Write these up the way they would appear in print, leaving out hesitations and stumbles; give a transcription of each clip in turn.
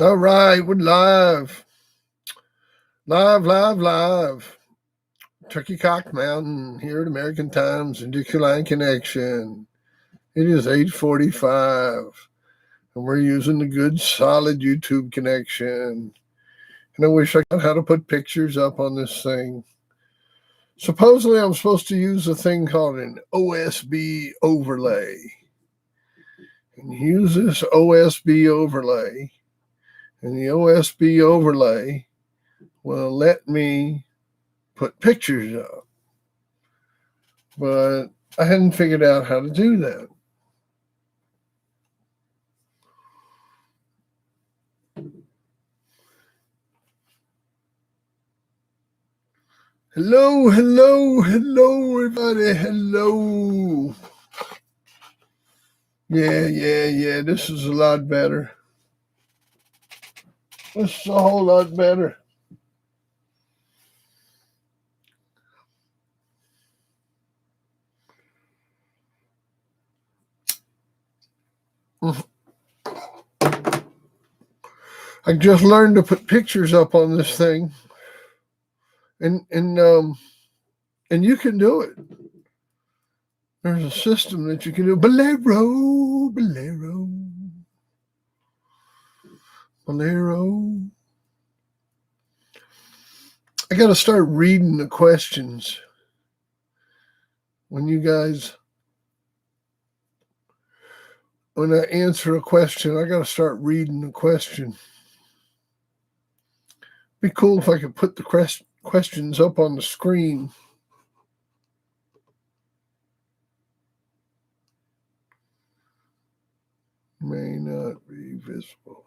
All right, we're live. Live. Turkey Cock Mountain here at American Times and Dixie Line Connection. It is 8:45, and we're using the good, solid YouTube connection. And I wish I knew how to put pictures up on this thing. Supposedly, I'm supposed to use a thing called an OSB overlay. And use this OSB overlay, and the OSB overlay will let me put pictures up. But I hadn't figured out how to do that. Hello, everybody. Hello. Yeah. This is a lot better. This is a whole lot better. I just learned to put pictures up on this thing, and you can do it. There's a system that you can do. Bolero. I got to start reading the questions. When I answer a question, I got to start reading the question. Be cool if I could put the questions up on the screen. May not be visible.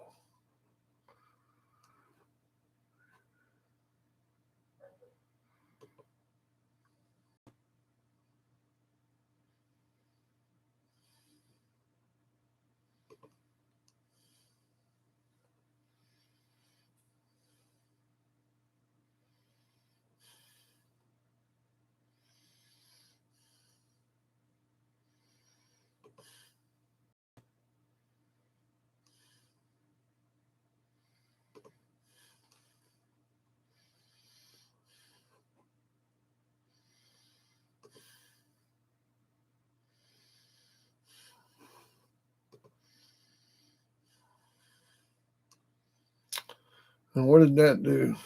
And what did that do?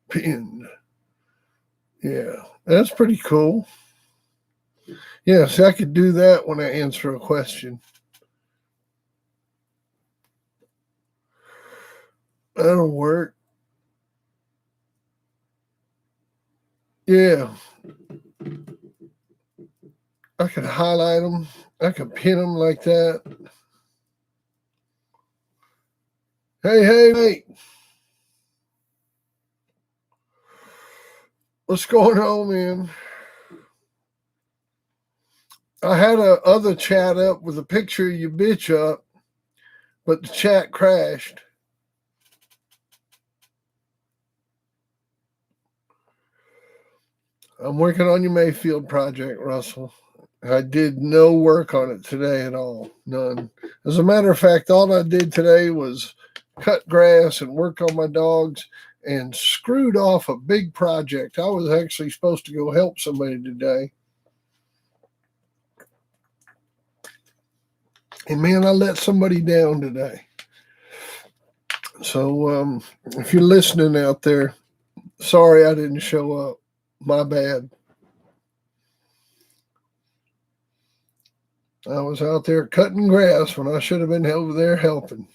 Pinned. Yeah, that's pretty cool. Yeah, see, I could do that when I answer a question. That'll work. Yeah. I could highlight them. I could pin them like that. Hey. What's going on, man? I had a other chat up with a picture of your bitch up, but the chat crashed. I'm working on your Mayfield project, Russell. I did no work on it today at all. None. As a matter of fact, all I did today was cut grass and work on my dogs and screwed off a big project. I was actually supposed to go help somebody today. And man, I let somebody down today. So if you're listening out there, sorry I didn't show up. My bad. I was out there cutting grass when I should have been over there helping.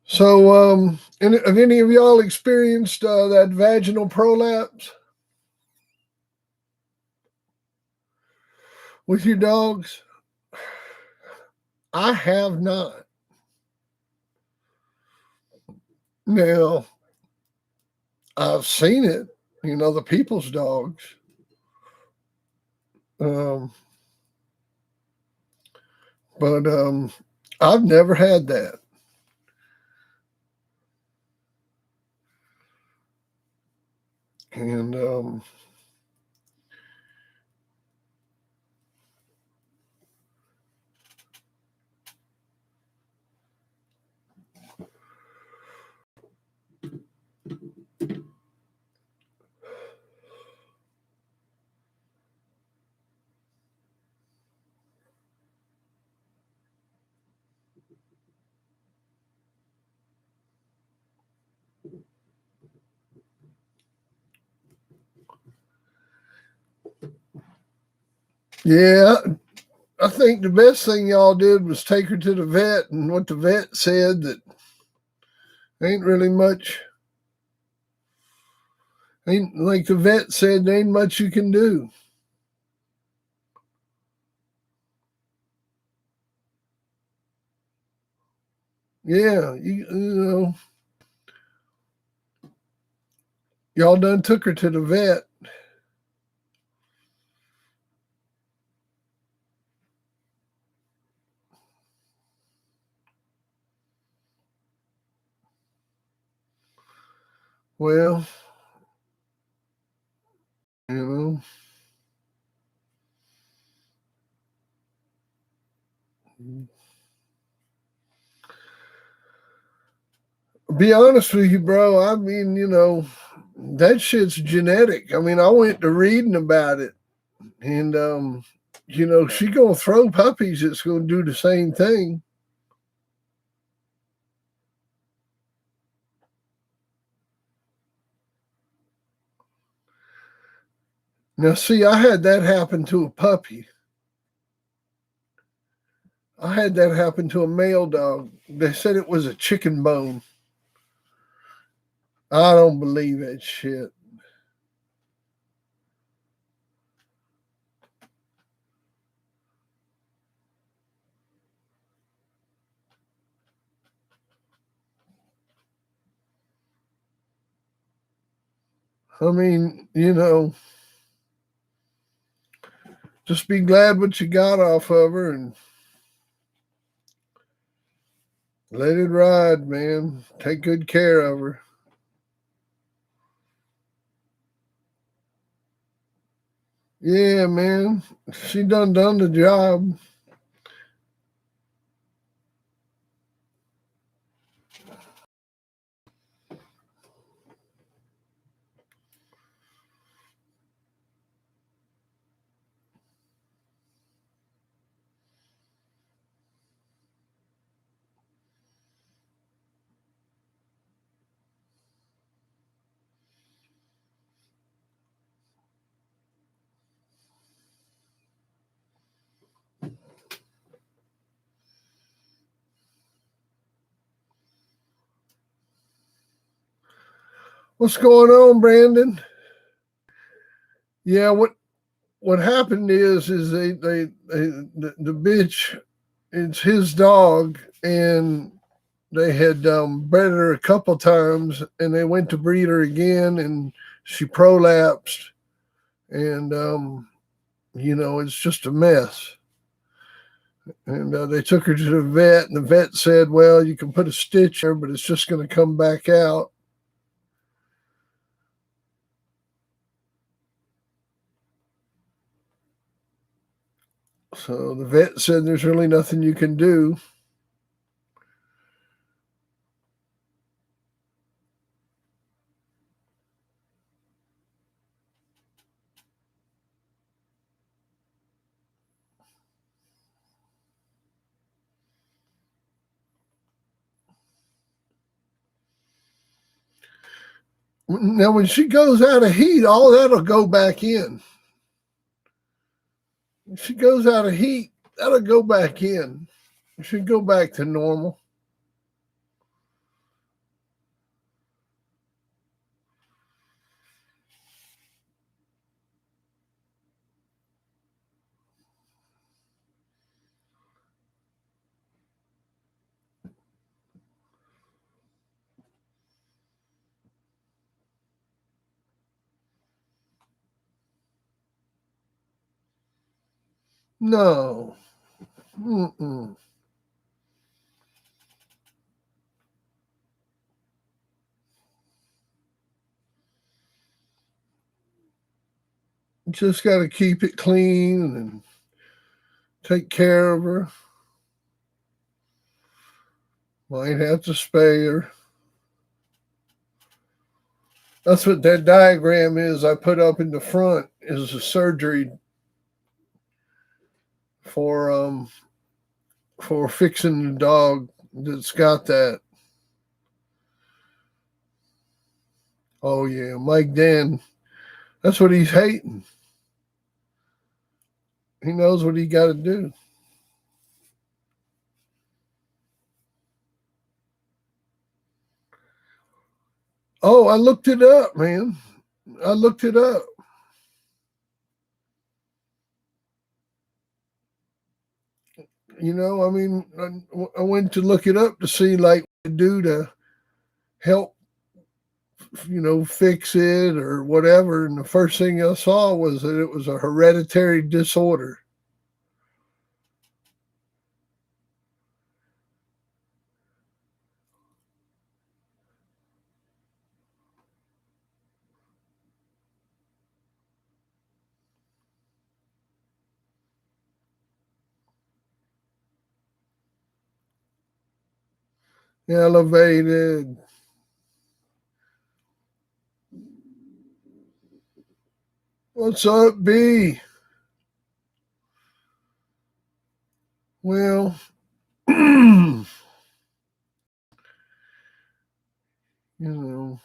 So, have any of y'all experienced that vaginal prolapse with your dogs? I have not. Now, I've seen it. the people's dogs. But I've never had that. And yeah, I think the best thing y'all did was take her to the vet, and what the vet said that ain't really much. Ain't like the vet said, there ain't much you can do. Yeah, you know, y'all done took her to the vet. Well, you know, be honest with you, bro. I mean, that shit's genetic. I mean, I went to reading about it, and she gonna throw puppies. It's gonna do the same thing. Now, see, I had that happen to a puppy. I had that happen to a male dog. They said it was a chicken bone. I don't believe that shit. I mean, just be glad what you got off of her and let it ride, man. Take good care of her. Yeah, man. She done the job. What's going on, Brandon? Yeah, what happened is the bitch, it's his dog, and they had bred her a couple times, and they went to breed her again, and she prolapsed, and it's just a mess. And they took her to the vet, and the vet said, "Well, you can put a stitch there, but it's just going to come back out." So the vet said, "There's really nothing you can do." Now, when she goes out of heat, all that'll go back in. If she goes out of heat, that'll go back in. It should go back to normal. No. Mm-mm. Just got to keep it clean and take care of her. Might have to spay her. That's what that diagram is I put up in the front, is a surgery for fixing the dog that's got that. Oh yeah, Mike Dan. That's what he's hating. He knows what he got to do. Oh, I looked it up, man. I looked it up. You know, I mean, I went to look it up to see like what to do to help, fix it or whatever. And the first thing I saw was that it was a hereditary disorder. Elevated. What's up, B? Well, you know,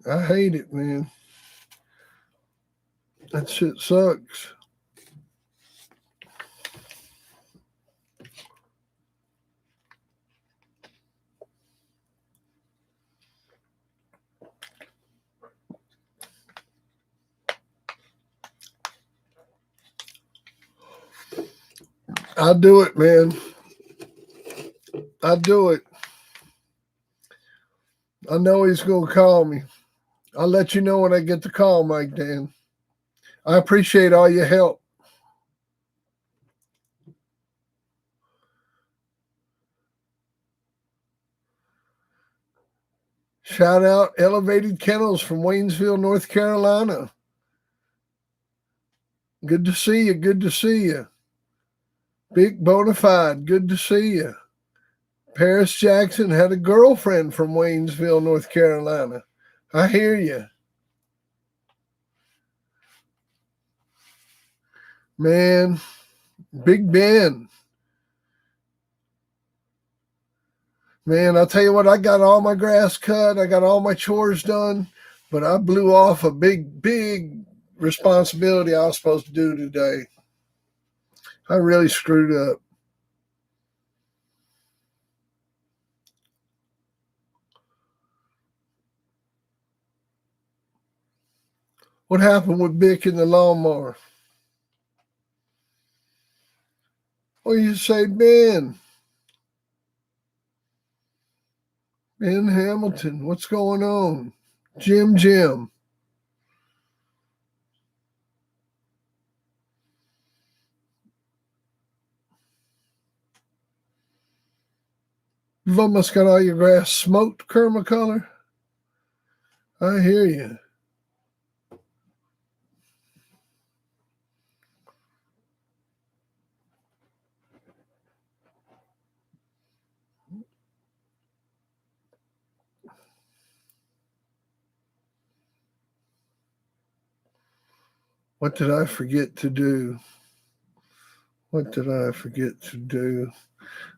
I hate it, man. That shit sucks. I'll do it, man. I'll do it. I know he's going to call me. I'll let you know when I get the call, Mike Dan. I appreciate all your help. Shout out Elevated Kennels from Waynesville, North Carolina. Good to see you. Good to see you. Big Bonafide. Good to see you. Paris Jackson had a girlfriend from Waynesville, North Carolina. I hear you. Man, Big Ben. Man, I'll tell you what, I got all my grass cut. I got all my chores done, but I blew off a big responsibility I was supposed to do today. I really screwed up. What happened with Bick and the lawnmower? What do you say, Ben? Ben Hamilton, what's going on? Jim. You've almost got all your grass smoked, Color. I hear you. What did I forget to do?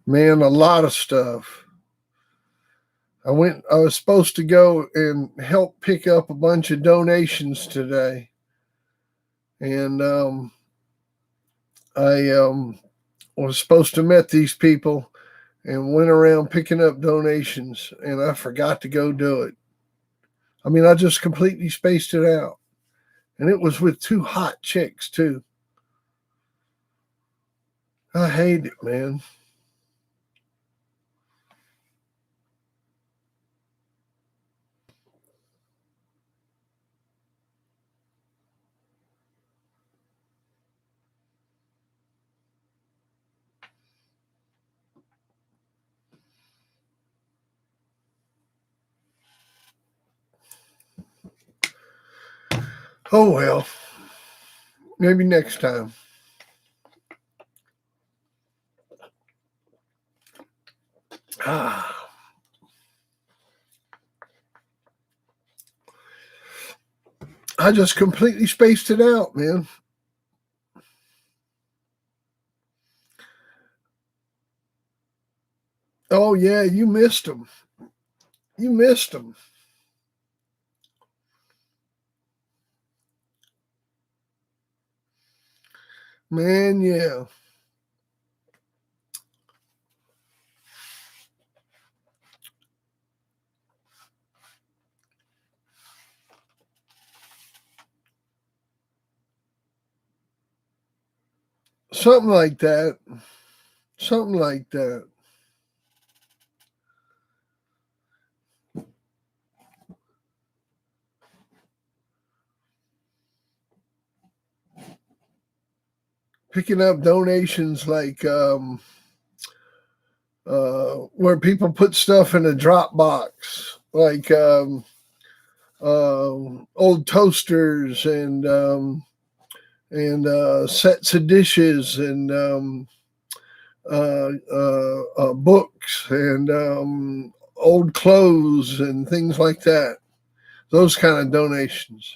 Man, a lot of stuff. I was supposed to go and help pick up a bunch of donations today. And I was supposed to meet these people and went around picking up donations, and I forgot to go do it. I mean, I just completely spaced it out. And it was with two hot chicks, too. I hate it, man. Oh, well. Maybe next time. Ah. I just completely spaced it out, man. Oh, yeah, you missed them. You missed them. Man, yeah. Something like that. Something like that. Picking up donations like where people put stuff in a drop box, like old toasters and sets of dishes and books and old clothes and things like that. Those kind of donations,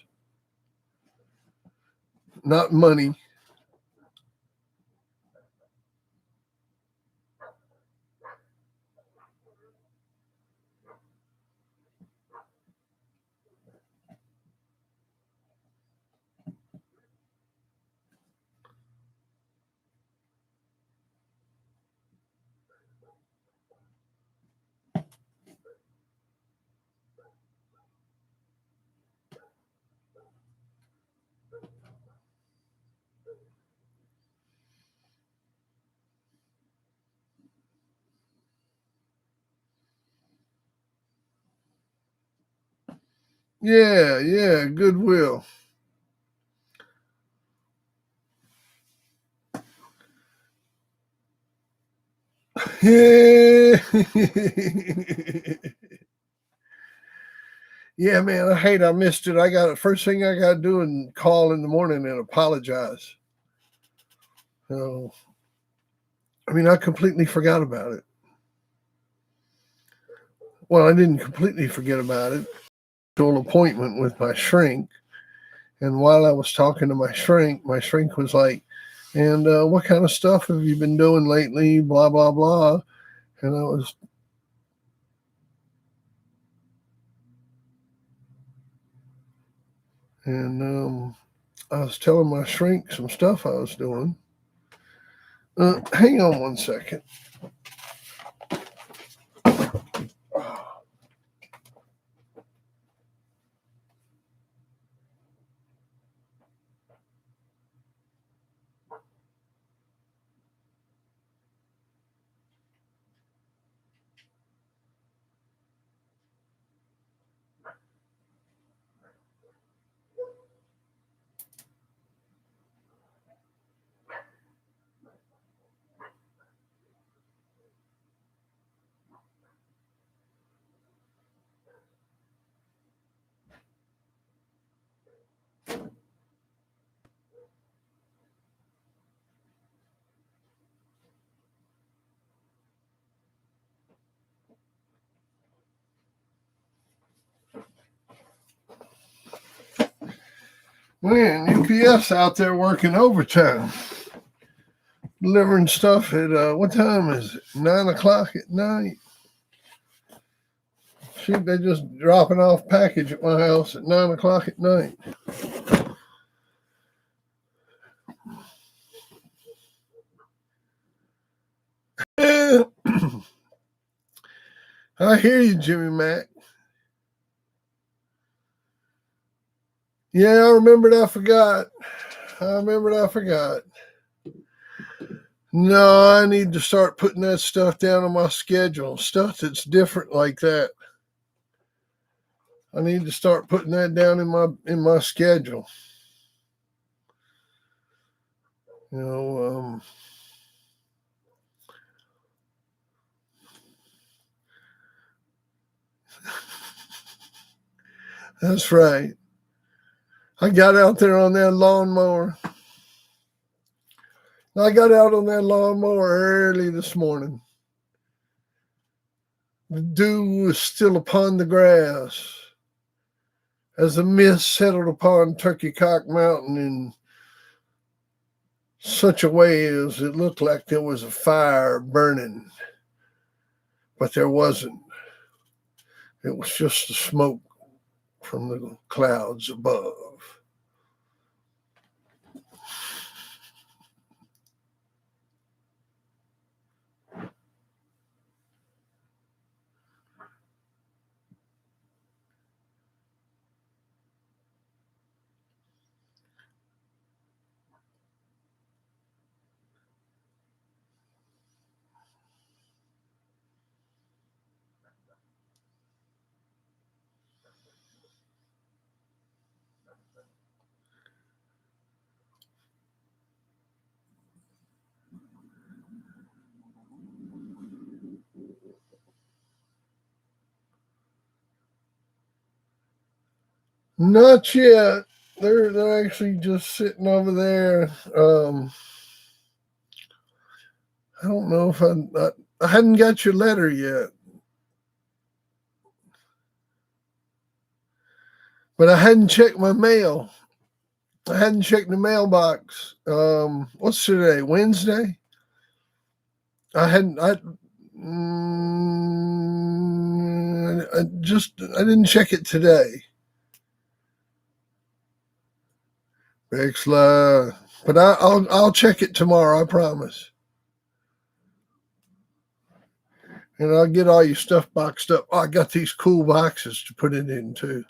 not money. Yeah, yeah, goodwill. Yeah. Yeah, man, I hate I missed it. I got it. First thing I got to do and call in the morning and apologize. So, I mean, I completely forgot about it. Well, I didn't completely forget about it. To an appointment with my shrink, and while I was talking to my shrink was like, "And what kind of stuff have you been doing lately?" Blah blah blah, and I was telling my shrink some stuff I was doing. Hang on one second. Man, UPS out there working overtime, delivering stuff at what time is it? 9 o'clock at night. Shoot, they just dropping off package at my house at 9 o'clock at night. I hear you, Jimmy Mack. Yeah, I remembered I forgot. I forgot. No, I need to start putting that stuff down on my schedule. Stuff that's different like that. I need to start putting that down in my schedule. You know, that's right. I got out there on that lawnmower. I got out on that lawnmower early this morning. The dew was still upon the grass as the mist settled upon Turkey Cock Mountain in such a way as it looked like there was a fire burning, but there wasn't. It was just the smoke from the clouds above. Not yet. They're actually just sitting over there. I don't know if I hadn't got your letter yet, but I hadn't checked my mail. I hadn't checked the mailbox. What's today? Wednesday. I hadn't. I didn't check it today. Excellent. But I'll check it tomorrow. I promise. And I'll get all your stuff boxed up. Oh, I got these cool boxes to put it in too.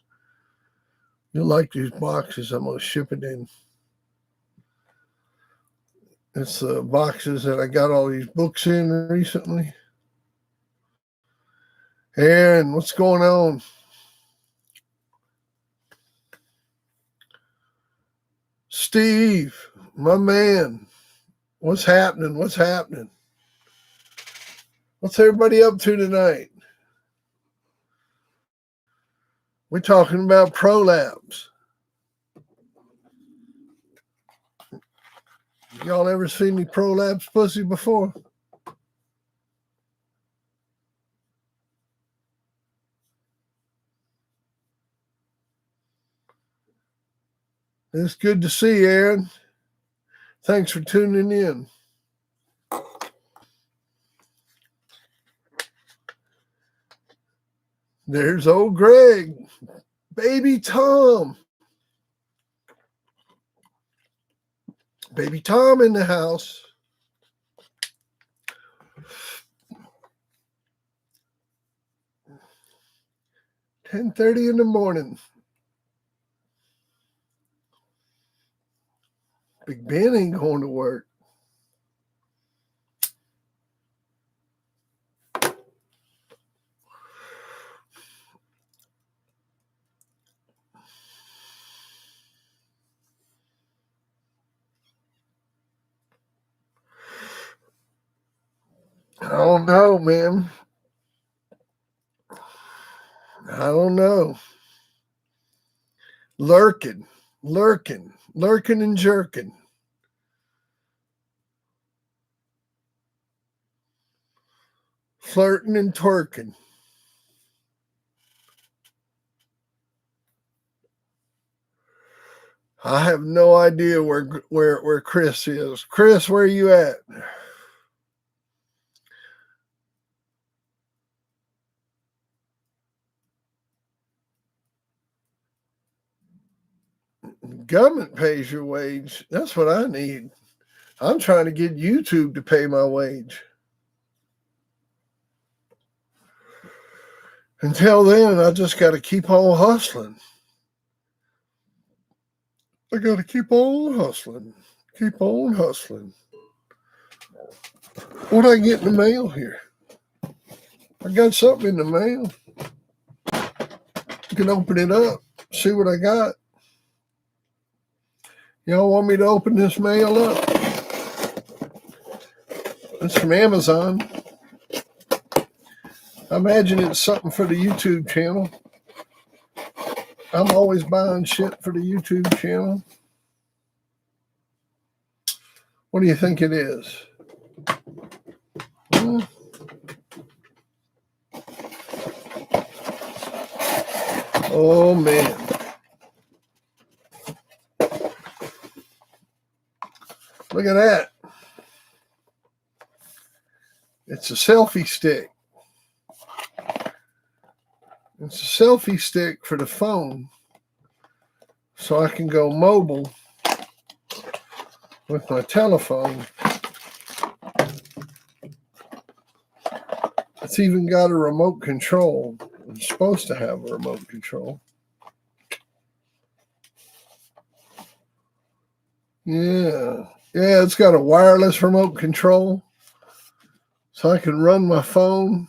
You'll like these boxes. I'm gonna ship it in. It's the boxes that I got all these books in recently. Aaron, what's going on? Steve, my man, what's happening? What's happening? What's everybody up to tonight? We're talking about Prolapse. Y'all ever seen me Prolapse pussy before? It's good to see you, Aaron. Thanks for tuning in. There's old Greg, baby Tom. Baby Tom in the house. 10:30 in the morning. Big Ben ain't going to work. I don't know, man. I don't know. Lurking and jerking. Flirting and twerking. I have no idea where Chris is. Chris, where are you at? Government pays your wage. That's what I need. I'm trying to get YouTube to pay my wage. Until then, I just got to keep on hustling. I got to keep on hustling. Keep on hustling. What I get in the mail here? I got something in the mail. You can open it up, see what I got. Y'all want me to open this mail up? It's from Amazon. I imagine it's something for the YouTube channel. I'm always buying shit for the YouTube channel. What do you think it is? Oh, man. Look at that. It's a selfie stick. It's a selfie stick for the phone, so I can go mobile with my telephone. It's even got a remote control. It's supposed to have a remote control. Yeah, it's got a wireless remote control, so I can run my phone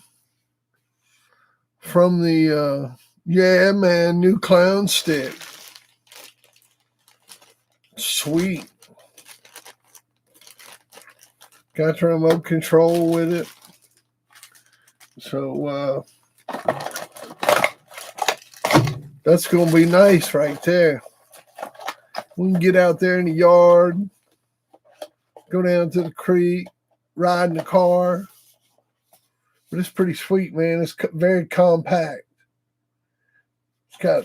from the, new clown stick. Sweet. Got the remote control with it. So that's going to be nice right there. We can get out there in the yard, go down to the creek, ride in the car. But it's pretty sweet, man. It's very compact. It's got,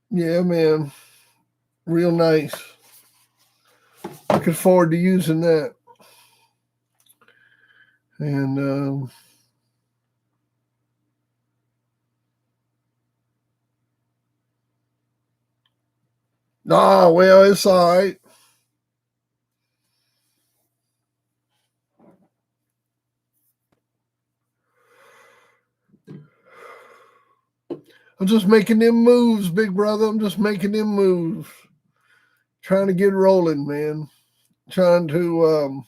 yeah, man, real nice. Looking forward to using that. And well, it's all right. I'm just making them moves, big brother. I'm just making them moves. Trying to get rolling, man. Trying to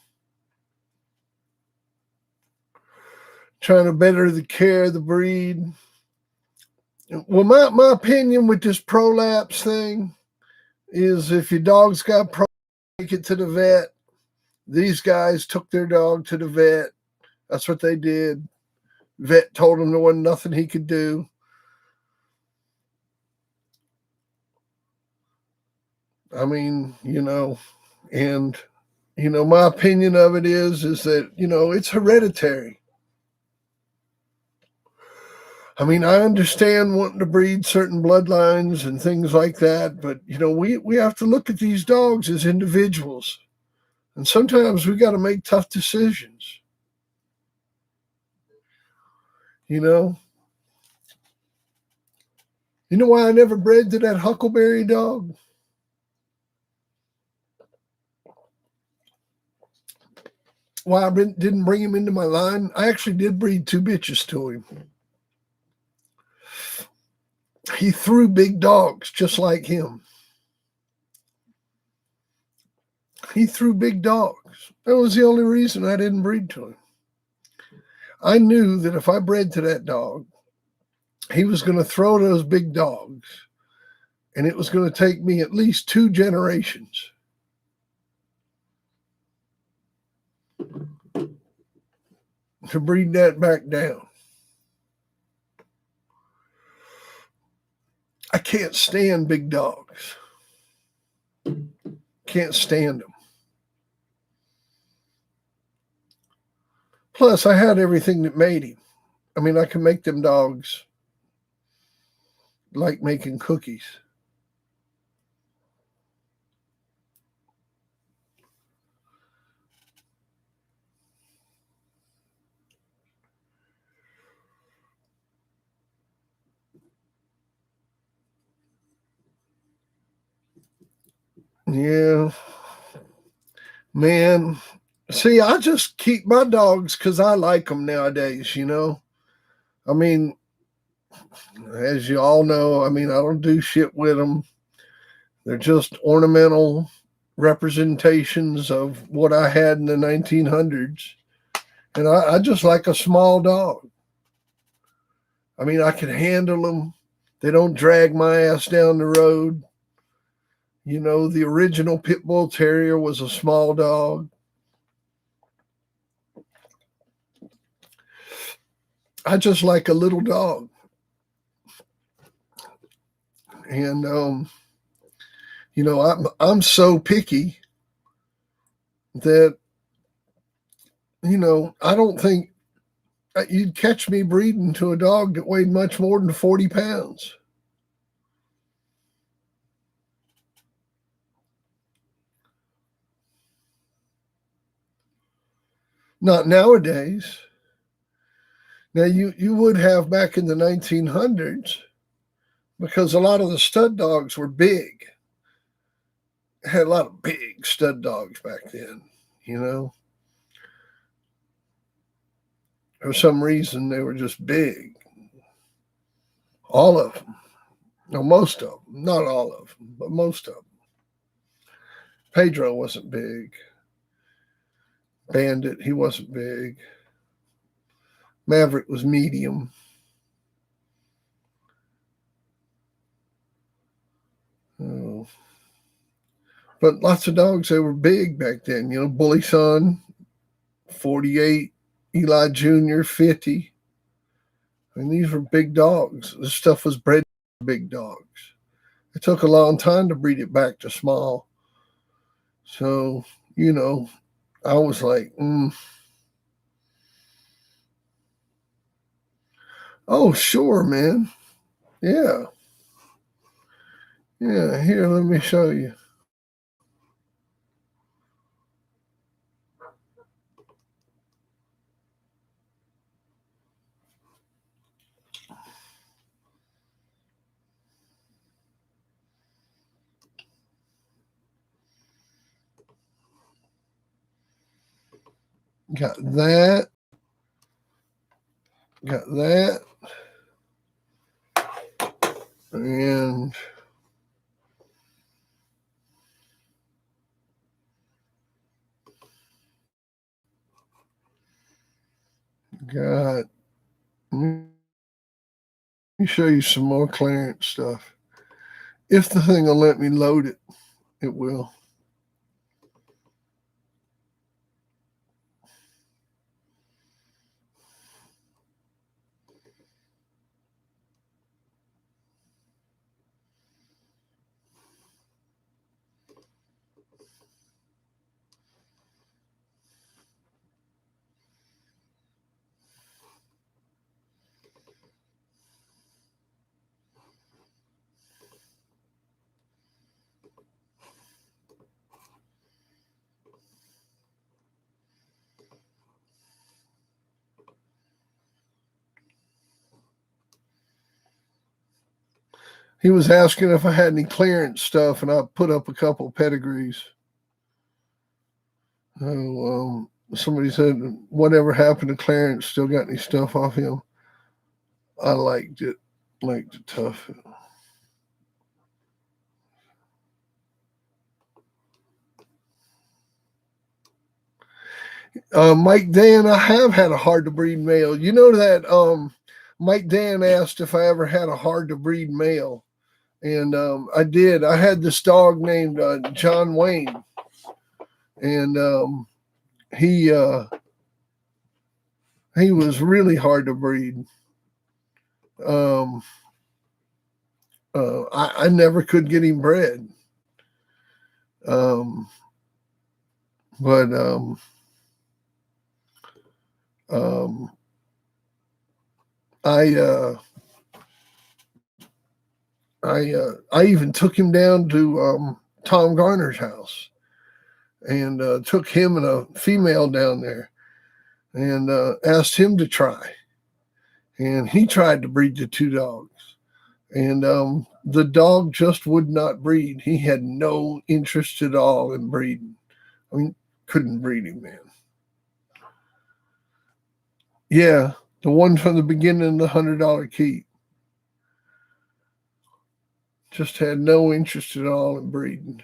better the care of the breed. Well, my opinion with this prolapse thing is if your dog's got prolapse, take it to the vet. These guys took their dog to the vet. That's what they did. Vet told him there wasn't nothing he could do. I mean, and my opinion of it is that, it's hereditary. I mean, I understand wanting to breed certain bloodlines and things like that, but, we have to look at these dogs as individuals. And sometimes we got to make tough decisions. You know why I never bred to that Huckleberry dog? Why I didn't bring him into my line? I actually did breed 2 bitches to him. He threw big dogs just like him. He threw big dogs. That was the only reason I didn't breed to him. I knew that if I bred to that dog, he was going to throw those big dogs, and it was going to take me at least 2 generations to breed that back down. I can't stand big dogs. Can't stand them. Plus, I had everything that made him. I mean, I can make them dogs like making cookies. Yeah. Man, see, I just keep my dogs because I like them nowadays, I mean, As you all know, I mean, I don't do shit with them. They're just ornamental representations of what I had in the 1900s. And I just like a small dog. I mean, I can handle them. They don't drag my ass down the road. You know, the original Pit Bull Terrier was a small dog. I just like a little dog. And, you know, I'm so picky that, you know, I don't think you'd catch me breeding to a dog that weighed much more than 40 pounds. Not nowadays. Now, you would have back in the 1900s, because a lot of the stud dogs were big. Had a lot of big stud dogs back then, you know. For some reason, they were just big. All of them. No, most of them. Not all of them, but most of them. Pedro wasn't big. Bandit, he wasn't big. Maverick was medium. Oh. But lots of dogs, they were big back then. You know, Bully Son, 48, Eli Jr., 50. I mean, these were big dogs. This stuff was bred for big dogs. It took a long time to breed it back to small. So, you know, I was like, oh, sure, man. Yeah. Yeah, here, let me show you. Got that. Got that. And got, let me show you some more clearance stuff. If the thing will let me load it, it will. He was asking if I had any clearance stuff, and I put up a couple pedigrees. Somebody said, whatever happened to Clarence? Still got any stuff off him? I liked it. Liked it tough. Mike Dan, I have had a hard to breed male. You know that Mike Dan asked if I ever had a hard to breed male. And I did. I had this dog named John Wayne. And he was really hard to breed. I never could get him bred. But I even took him down to Tom Garner's house and took him and a female down there and asked him to try. And he tried to breed the two dogs. And the dog just would not breed. He had no interest at all in breeding. I mean, couldn't breed him, man. Yeah, the one from the beginning of the $100 keep. Just had no interest at all in breeding.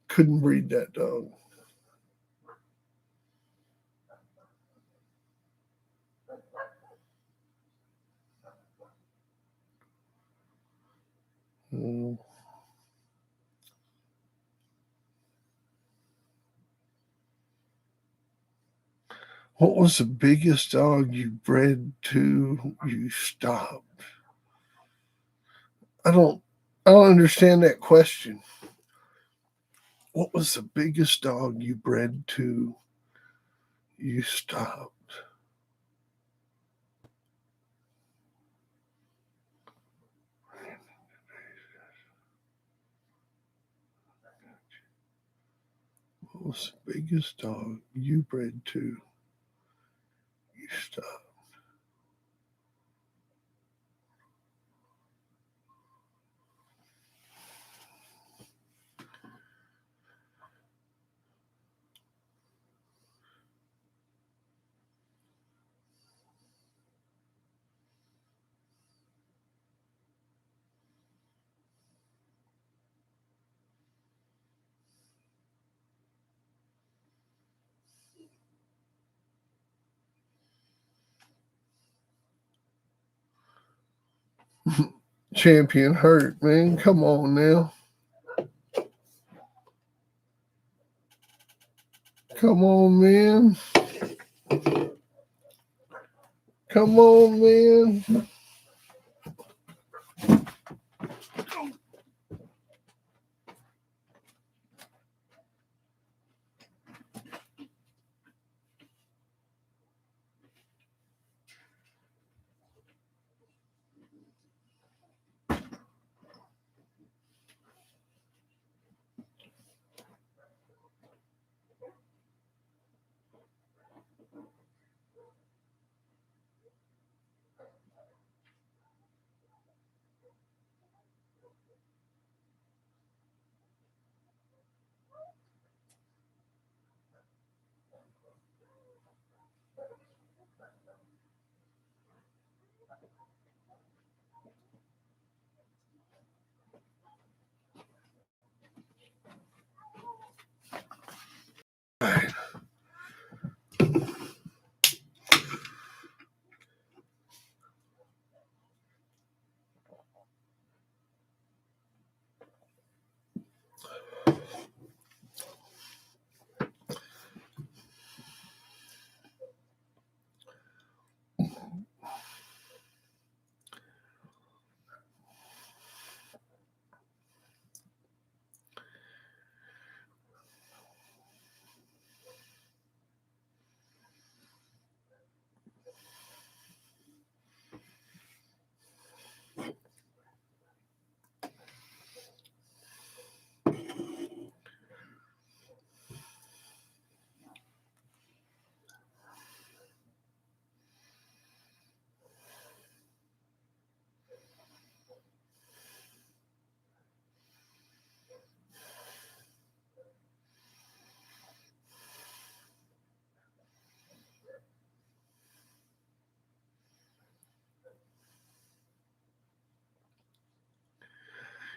Couldn't breed that dog. What was the biggest dog you bred to you stopped? I don't understand that question. What was the biggest dog you bred to you stopped? What was the biggest dog you bred to you stopped? Champion hurt, man. Come on now. Come on, man. Come on, man.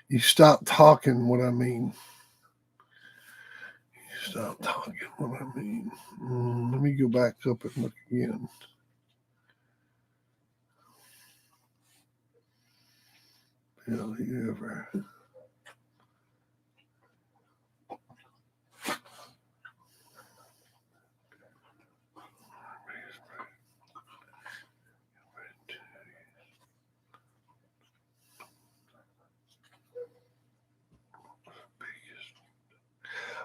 You stop talking what I mean. You stop talking what I mean. Let me go back up and look again. Bill, you ever...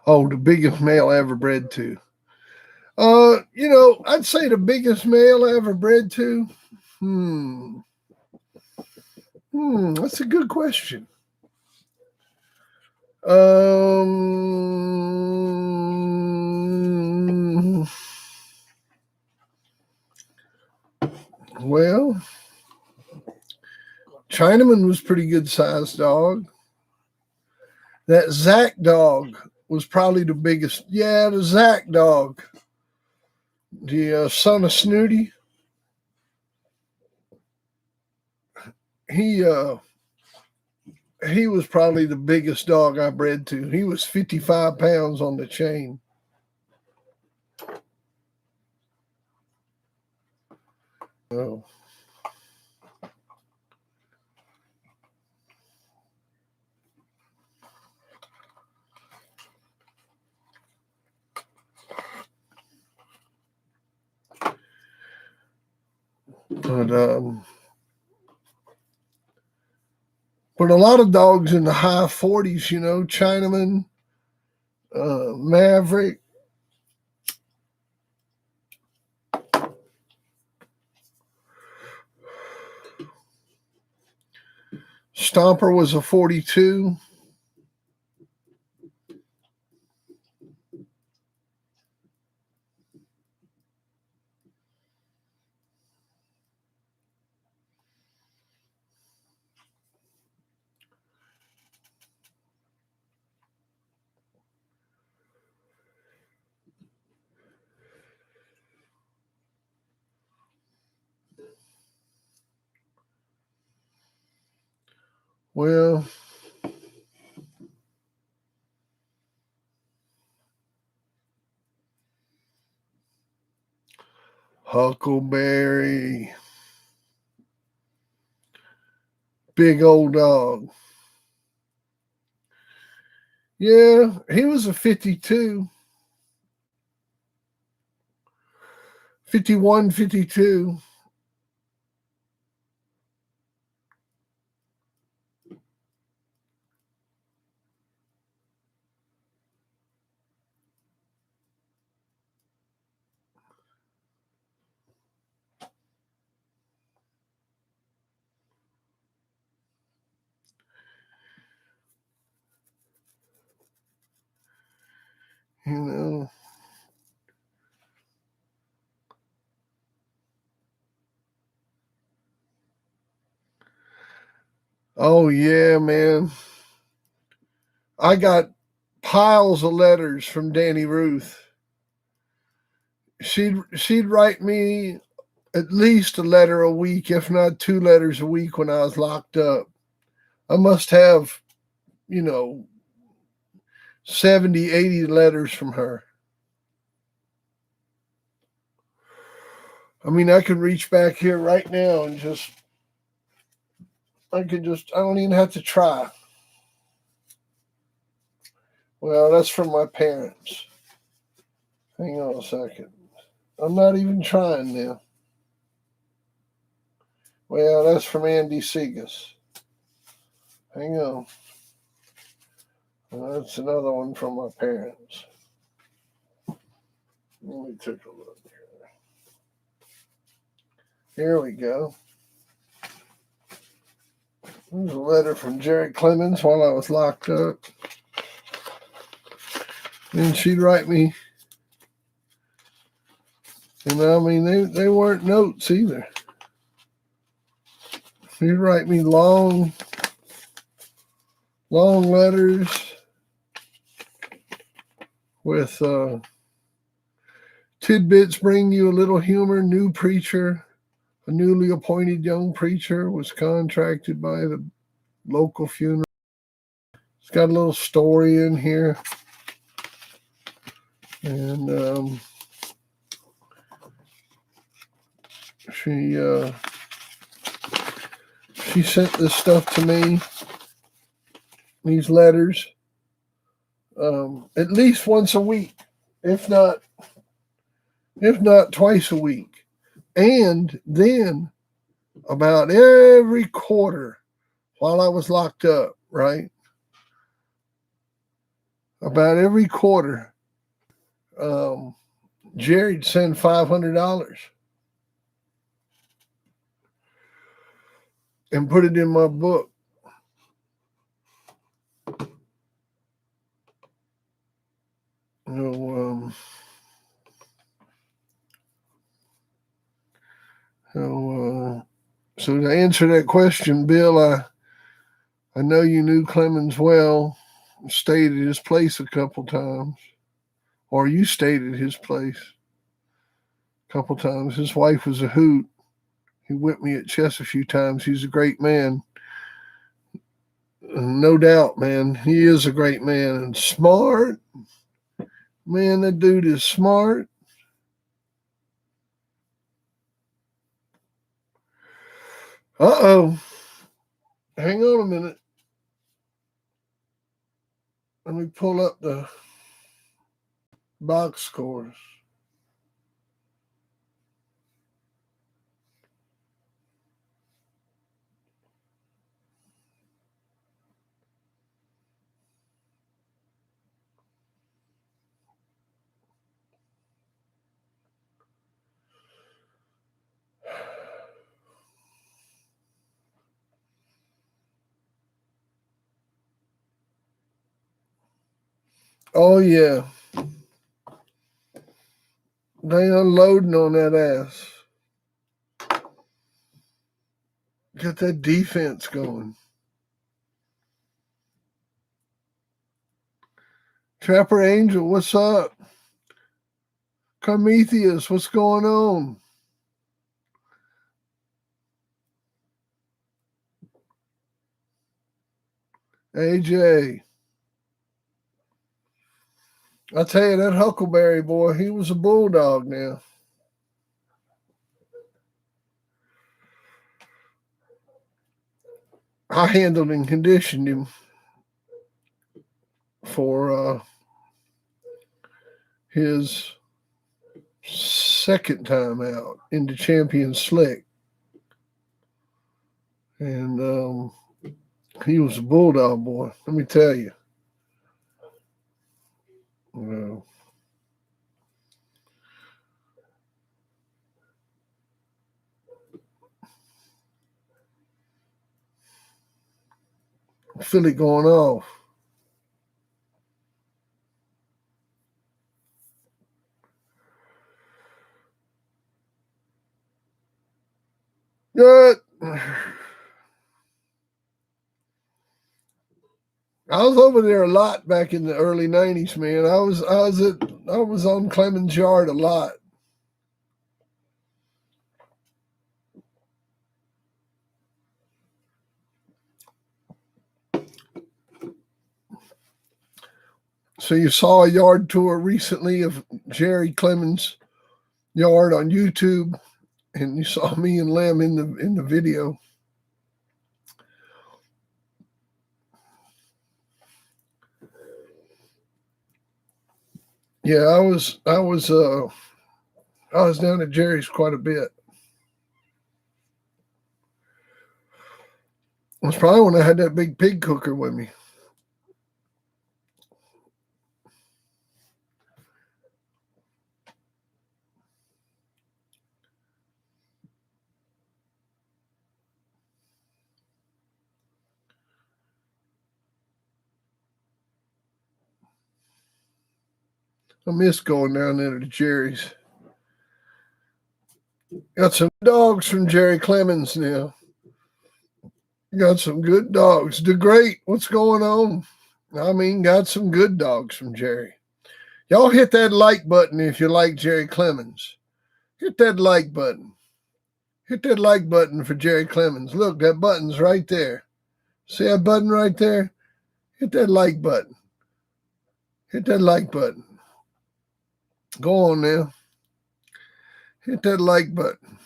Oh, the biggest male I ever bred to. I'd say the biggest male I ever bred to. That's a good question. Well, Chinaman was pretty good sized dog. That Zach dog was probably the biggest. Yeah, the Zach dog. The son of Snooty. he was probably the biggest dog I bred to. He was 55 pounds on the chain. Oh. But a lot of dogs in the high 40s, you know, Chinaman, Maverick. Stomper was a 42. Well, Huckleberry, big old dog. Yeah, he was a 52, 51, 52. You know. Oh yeah, man. I got piles of letters from Danny Ruth. She'd write me at least a letter a week, if not 2 letters a week when I was locked up. I must have, 70, 80 letters from her. I mean, I could reach back here right now and I don't even have to try. Well, that's from my parents. Hang on a second. I'm not even trying now. Well, that's from Andy Segas. Hang on. Well, that's another one from my parents. Let me take a look here. Here we go. There's a letter from Jerry Clemens while I was locked up. And she'd write me. And I mean, they weren't notes either. She'd write me long letters with tidbits bring you a little humor. New preacher, a newly appointed young preacher, was contracted by the local funeral. It's got a little story in here. And she sent this stuff to me, these letters, at least once a week, if not twice a week. And then about every quarter while I was locked up, right? About every quarter, Jerry'd send $500 and put it in my book. So to answer that question, Bill, I know you knew Clemens well, stayed at his place a couple times, or you stayed at his place a couple times. His wife was a hoot. He whipped me at chess a few times. He's a great man. No doubt, man. He is a great man and smart. Man, that dude is smart. Uh-oh. Hang on a minute. Let me pull up the box scores. Oh, yeah. They unloading on that ass. Get that defense going. Trapper Angel, what's up? Prometheus, what's going on? AJ. I tell you, that Huckleberry boy, he was a bulldog now. I handled and conditioned him for his second time out into Champion Slick. And he was a bulldog boy, let me tell you. Feel it going off. Good. I was over there a lot back in the early '90s, man. I was on Clemens Yard a lot. So you saw a yard tour recently of Jerry Clemens' yard on YouTube, and you saw me and Lem in the video. Yeah, I was down at Jerry's quite a bit. It was probably when I had that big pig cooker with me. I miss going down there to Jerry's. Got some dogs from Jerry Clemens now. Got some good dogs. The Great, what's going on? I mean, got some good dogs from Jerry. Y'all hit that like button if you like Jerry Clemens. Hit that like button. Hit that like button for Jerry Clemens. Look, that button's right there. See that button right there? Hit that like button. Hit that like button. Go on now. Hit that like button.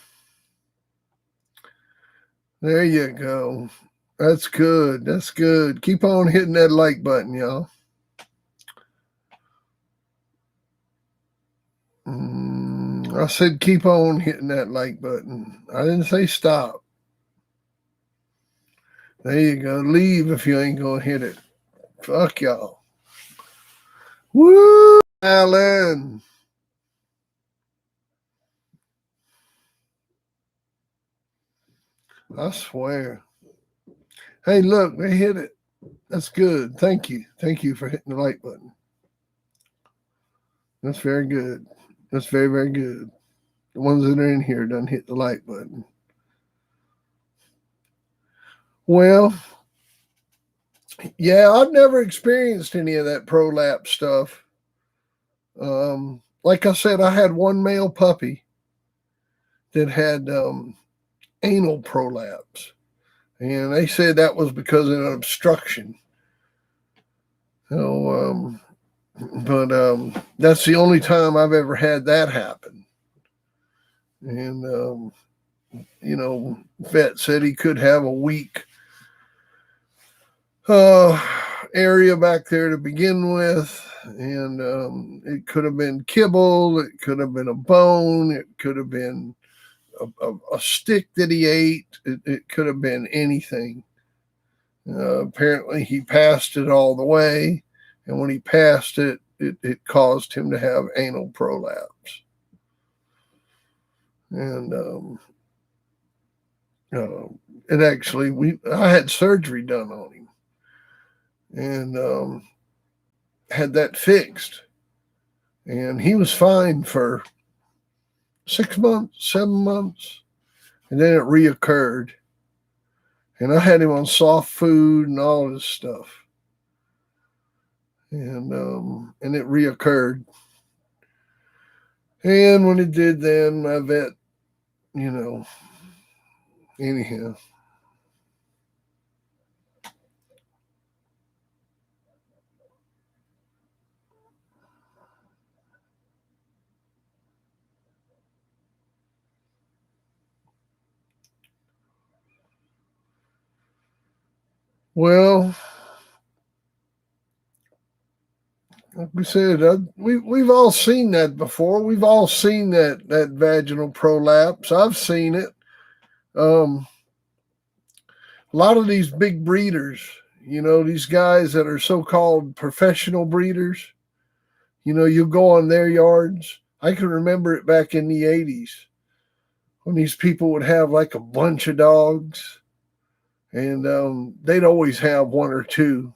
There you go. That's good. That's good. Keep on hitting that like button, y'all. I said keep on hitting that like button. I didn't say stop. There you go. Leave if you ain't going to hit it. Fuck y'all. Woo, Alan. I swear. Hey, look, they hit it. That's good. Thank you. Thank you for hitting the like button. That's very good. That's very, very good. The ones that are in here done hit the like button. Well, yeah, I've never experienced any of that prolapse stuff. Like I said, I had one male puppy that had anal prolapse. And they said that was because of an obstruction. So, but that's the only time I've ever had that happen. And, vet said he could have a weak area back there to begin with. And it could have been kibble. It could have been a bone. It could have been a stick that he ate. It could have been anything. Apparently, he passed it all the way. And when he passed it, it caused him to have anal prolapse. And it actually, I had surgery done on him. And had that fixed. And he was fine for 6 months, 7 months. And then it reoccurred. And I had him on soft food and all this stuff. And it reoccurred. And when it did, then my vet, anyhow. Well, like we said, we've all seen that before. We've all seen that vaginal prolapse. I've seen it. A lot of these big breeders, these guys that are so-called professional breeders, you go on their yards. I can remember it back in the 80s when these people would have like a bunch of dogs, and they'd always have one or two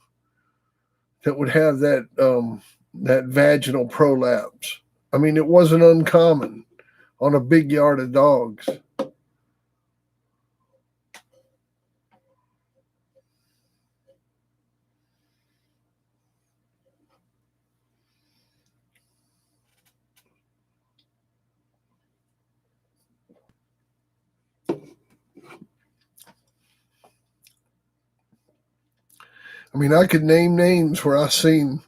that would have that vaginal prolapse. I mean, it wasn't uncommon on a big yard of dogs. I mean, I could name names where I've seen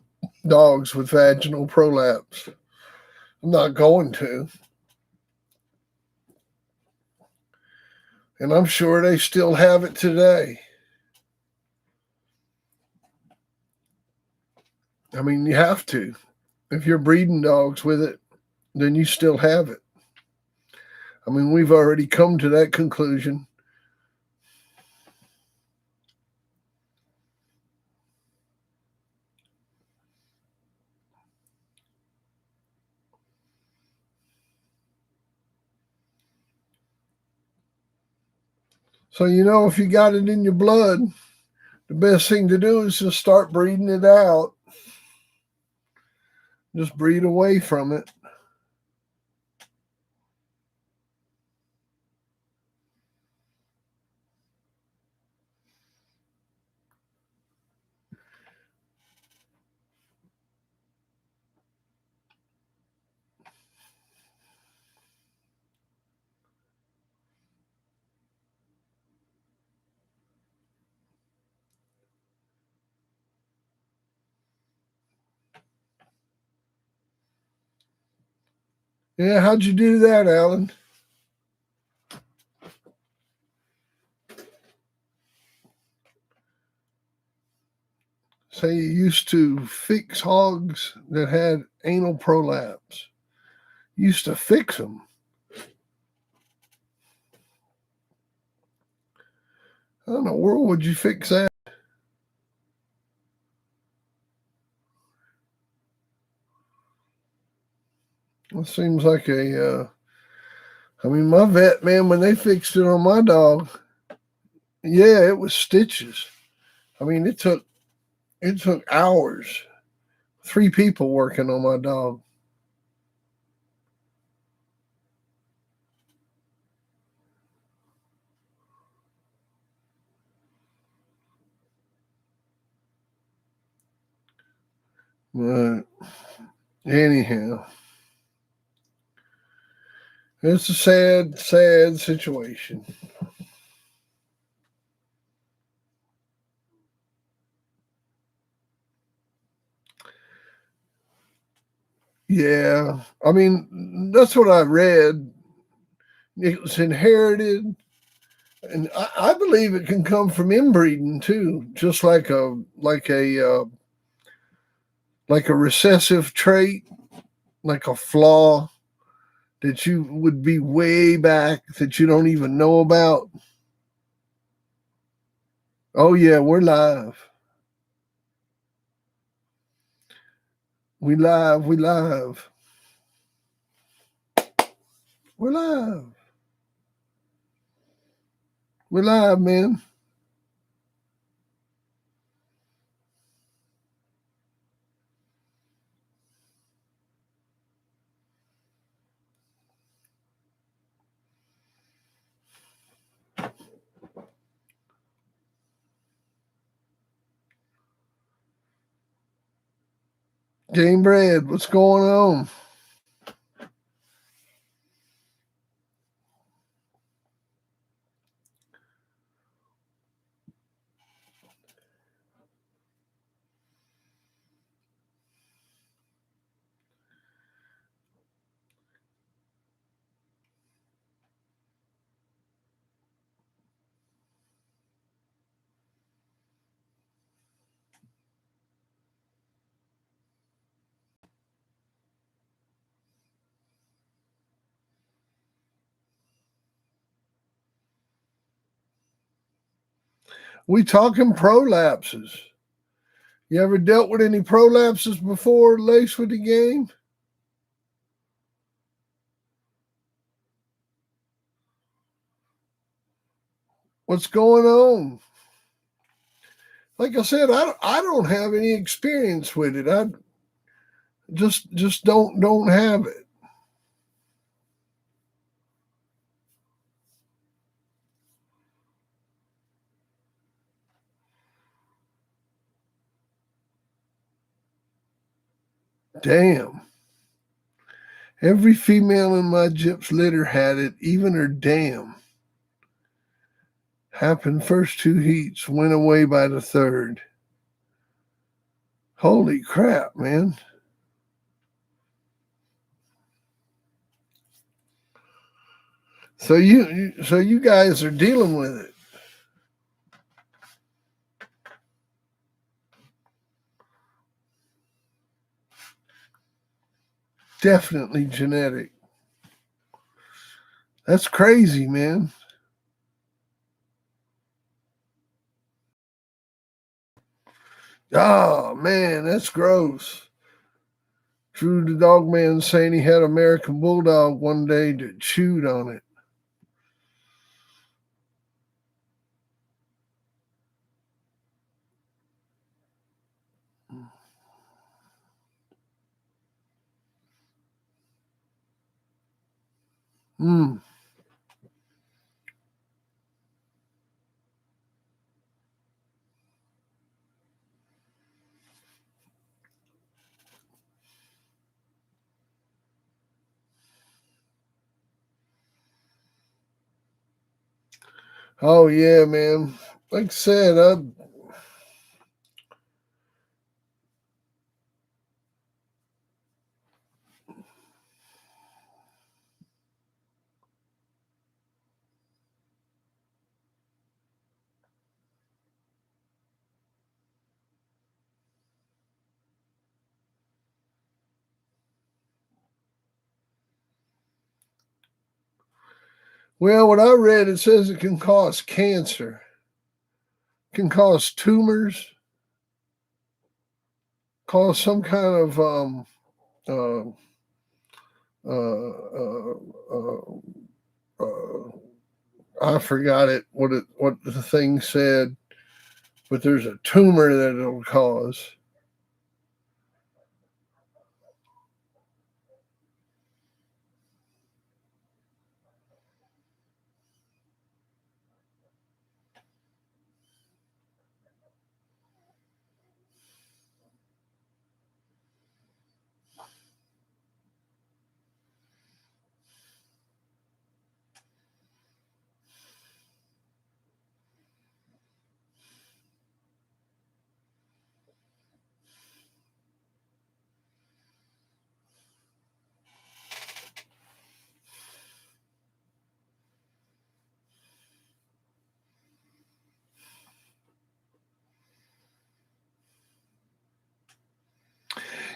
dogs with vaginal prolapse. I'm not going to. And I'm sure they still have it today. I mean, you have to. If you're breeding dogs with it, then you still have it. I mean, we've already come to that conclusion. So, if you got it in your blood, the best thing to do is just start breeding it out. Just breed away from it. Yeah, how'd you do that, Alan? Say you used to fix hogs that had anal prolapse. You used to fix them. How in the world would you fix that? It seems like I mean, my vet, man, when they fixed it on my dog, yeah, it was stitches. I mean, it took hours. 3 people working on my dog. But anyhow, it's a sad, sad situation. Yeah. I mean, that's what I read. It was inherited. And I believe it can come from inbreeding too, just like a recessive trait, like a flaw that you would be way back that you don't even know about. Oh yeah, we're live. We live. We live. We're live. We're live, man. Game Bread, what's going on? We talking prolapses. You ever dealt with any prolapses before laced with the game? What's going on? Like I said, I don't have any experience with it. I just don't have it. Damn. Every female in my gyp's litter had it, even her dam. Happened first two heats, went away by the third. Holy crap, man. So you guys are dealing with it. Definitely genetic. That's crazy, man. Oh man, that's gross. Drew the dog man saying he had American Bulldog one day that chewed on it. Hmm. Oh yeah, man. Like I said, well, what I read it says it can cause cancer, can cause tumors, cause some kind of uh, uh, uh, uh, I forgot it what the thing said, but there's a tumor that it'll cause.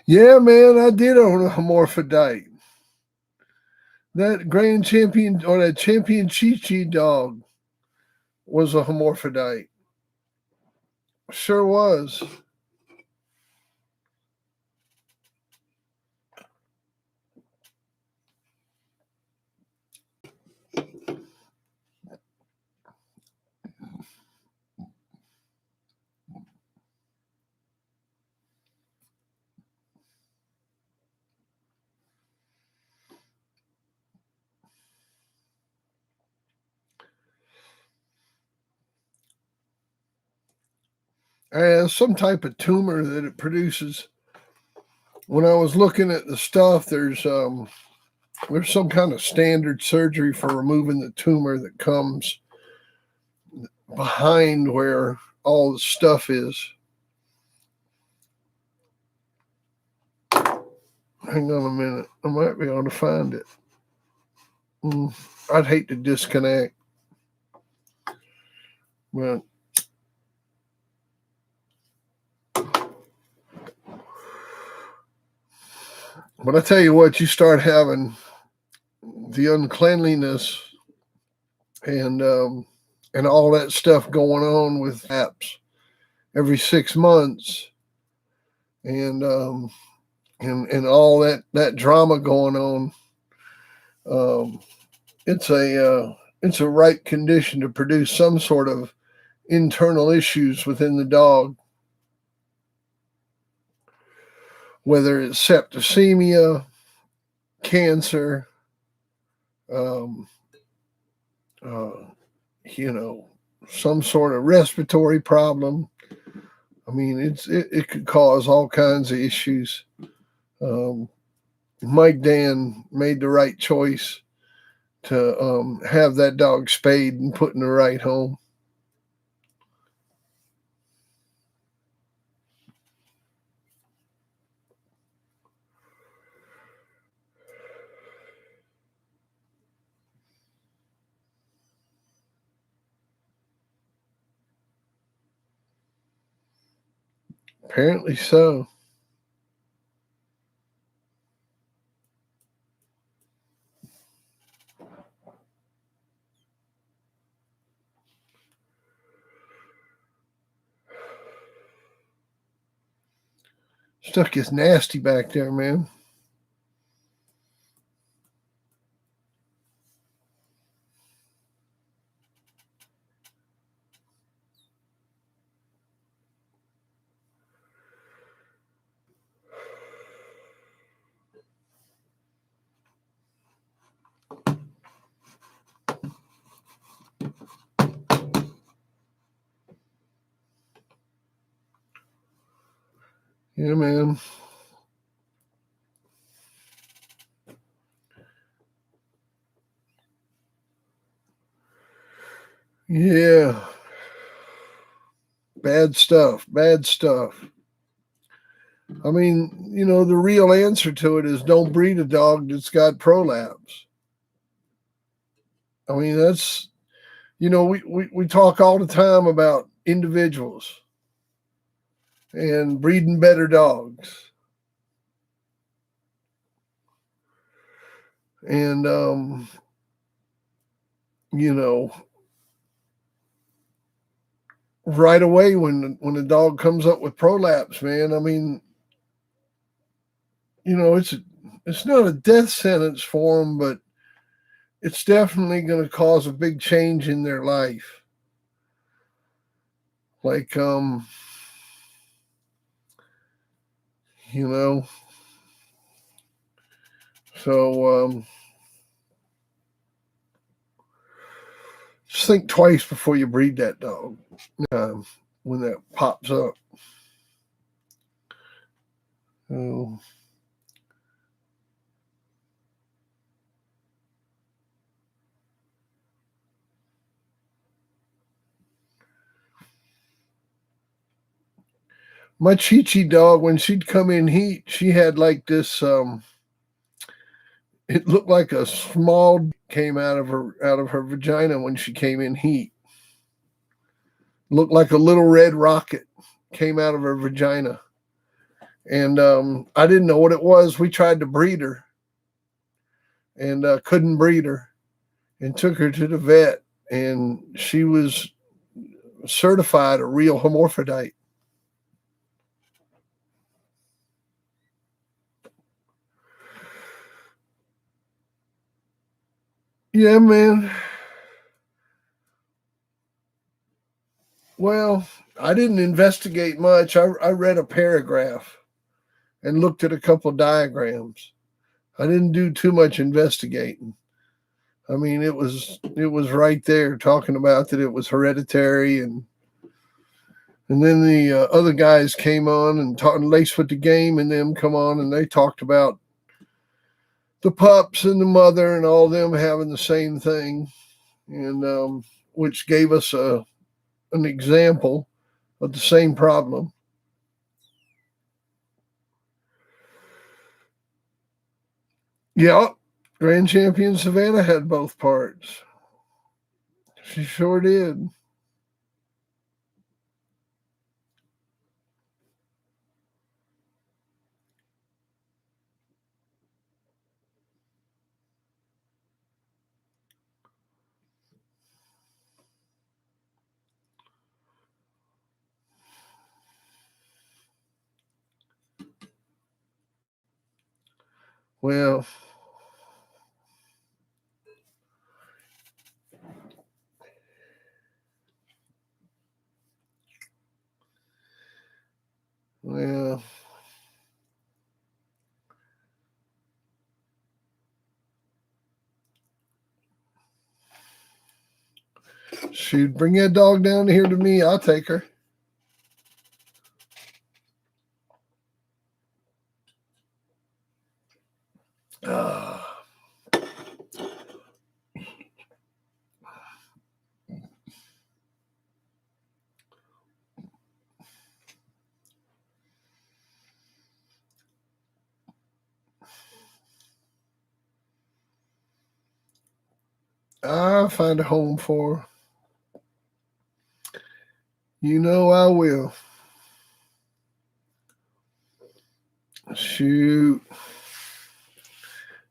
Yeah, man, I did own a hermaphrodite. That grand champion or that champion Chi-Chi dog was a hermaphrodite. Sure was. Some type of tumor that it produces. When I was looking at the stuff, there's some kind of standard surgery for removing the tumor that comes behind where all the stuff is. Hang on a minute. I might be able to find it. I'd hate to disconnect. But I tell you what, you start having the uncleanliness and all that stuff going on with apps every 6 months, and all that drama going on. It's a right condition to produce some sort of internal issues within the dog, whether it's septicemia, cancer, some sort of respiratory problem. I mean, it could cause all kinds of issues. Mike Dan made the right choice to have that dog spayed and put in the right home. Apparently so. Stuff gets nasty back there, man. Yeah, man. Yeah. Bad stuff. Bad stuff. I mean, the real answer to it is don't breed a dog that's got prolapse. I mean, that's, we talk all the time about individuals and breeding better dogs. And, right away when the dog comes up with prolapse, man, I mean, it's not a death sentence for them, but it's definitely going to cause a big change in their life. Like, so just think twice before you breed that dog when that pops up. Oh. My Chi-Chi dog, when she'd come in heat, she had like this, it looked like a small came out of her vagina when she came in heat. Looked like a little red rocket came out of her vagina. And I didn't know what it was. We tried to breed her and couldn't breed her, and took her to the vet, and she was certified a real hermaphrodite. Yeah, man. Well, I didn't investigate much. I read a paragraph and looked at a couple diagrams. I didn't do too much investigating. I mean, it was right there talking about that it was hereditary, and then the other guys came on and talked. Lace with the game and them come on, and they talked about the pups and the mother and all them having the same thing, and which gave us an example of the same problem. Yeah, Grand Champion Savannah had both parts. She sure did. Well, well, shoot, bring that dog down here to me. I'll take her. Ah. I'll find a home for her. You know I will. Shoot.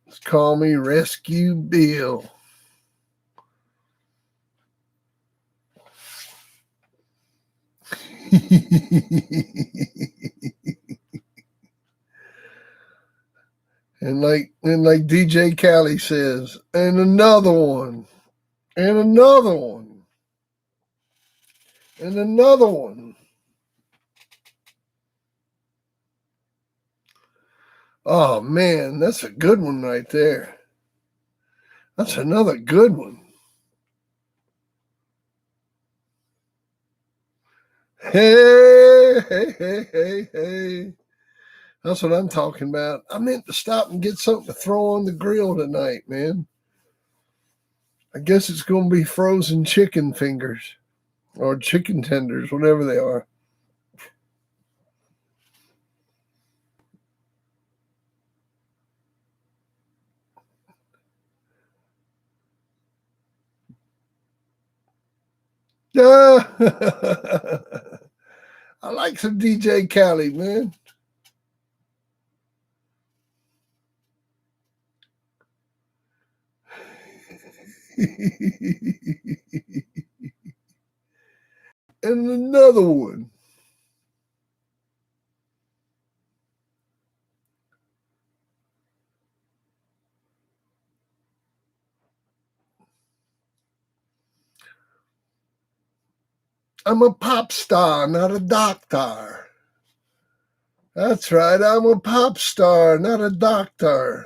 Just call me Rescue Bill. and like DJ Khaled says, and another one, and another one, and another one. Oh man, that's a good one right there. That's another good one. Hey, hey, hey, hey, hey. That's what I'm talking about. I meant to stop and get something to throw on the grill tonight, man. I guess it's going to be frozen chicken fingers or chicken tenders, whatever they are. Yeah. I like some DJ Khaled, man. And another one. I'm a pop star, not a doctor. That's right. I'm a pop star, not a doctor.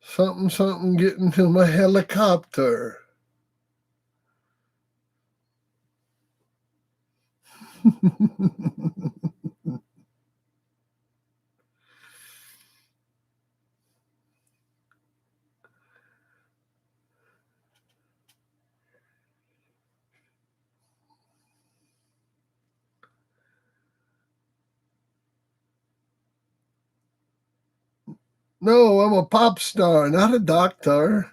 Something, something, getting to my helicopter. No, I'm a pop star, not a doctor.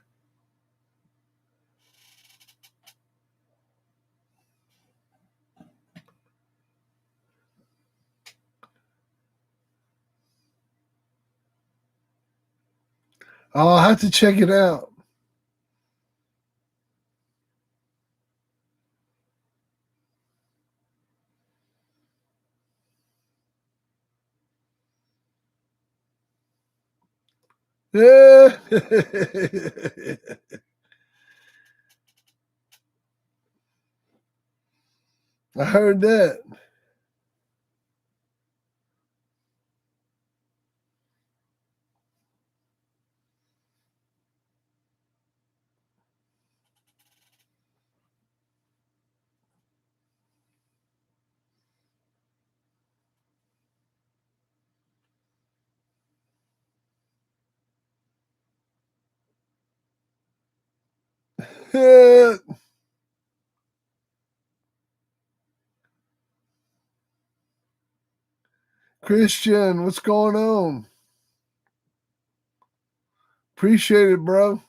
I'll have to check it out. Yeah. I heard that. Yeah. Christian, what's going on? Appreciate it, bro.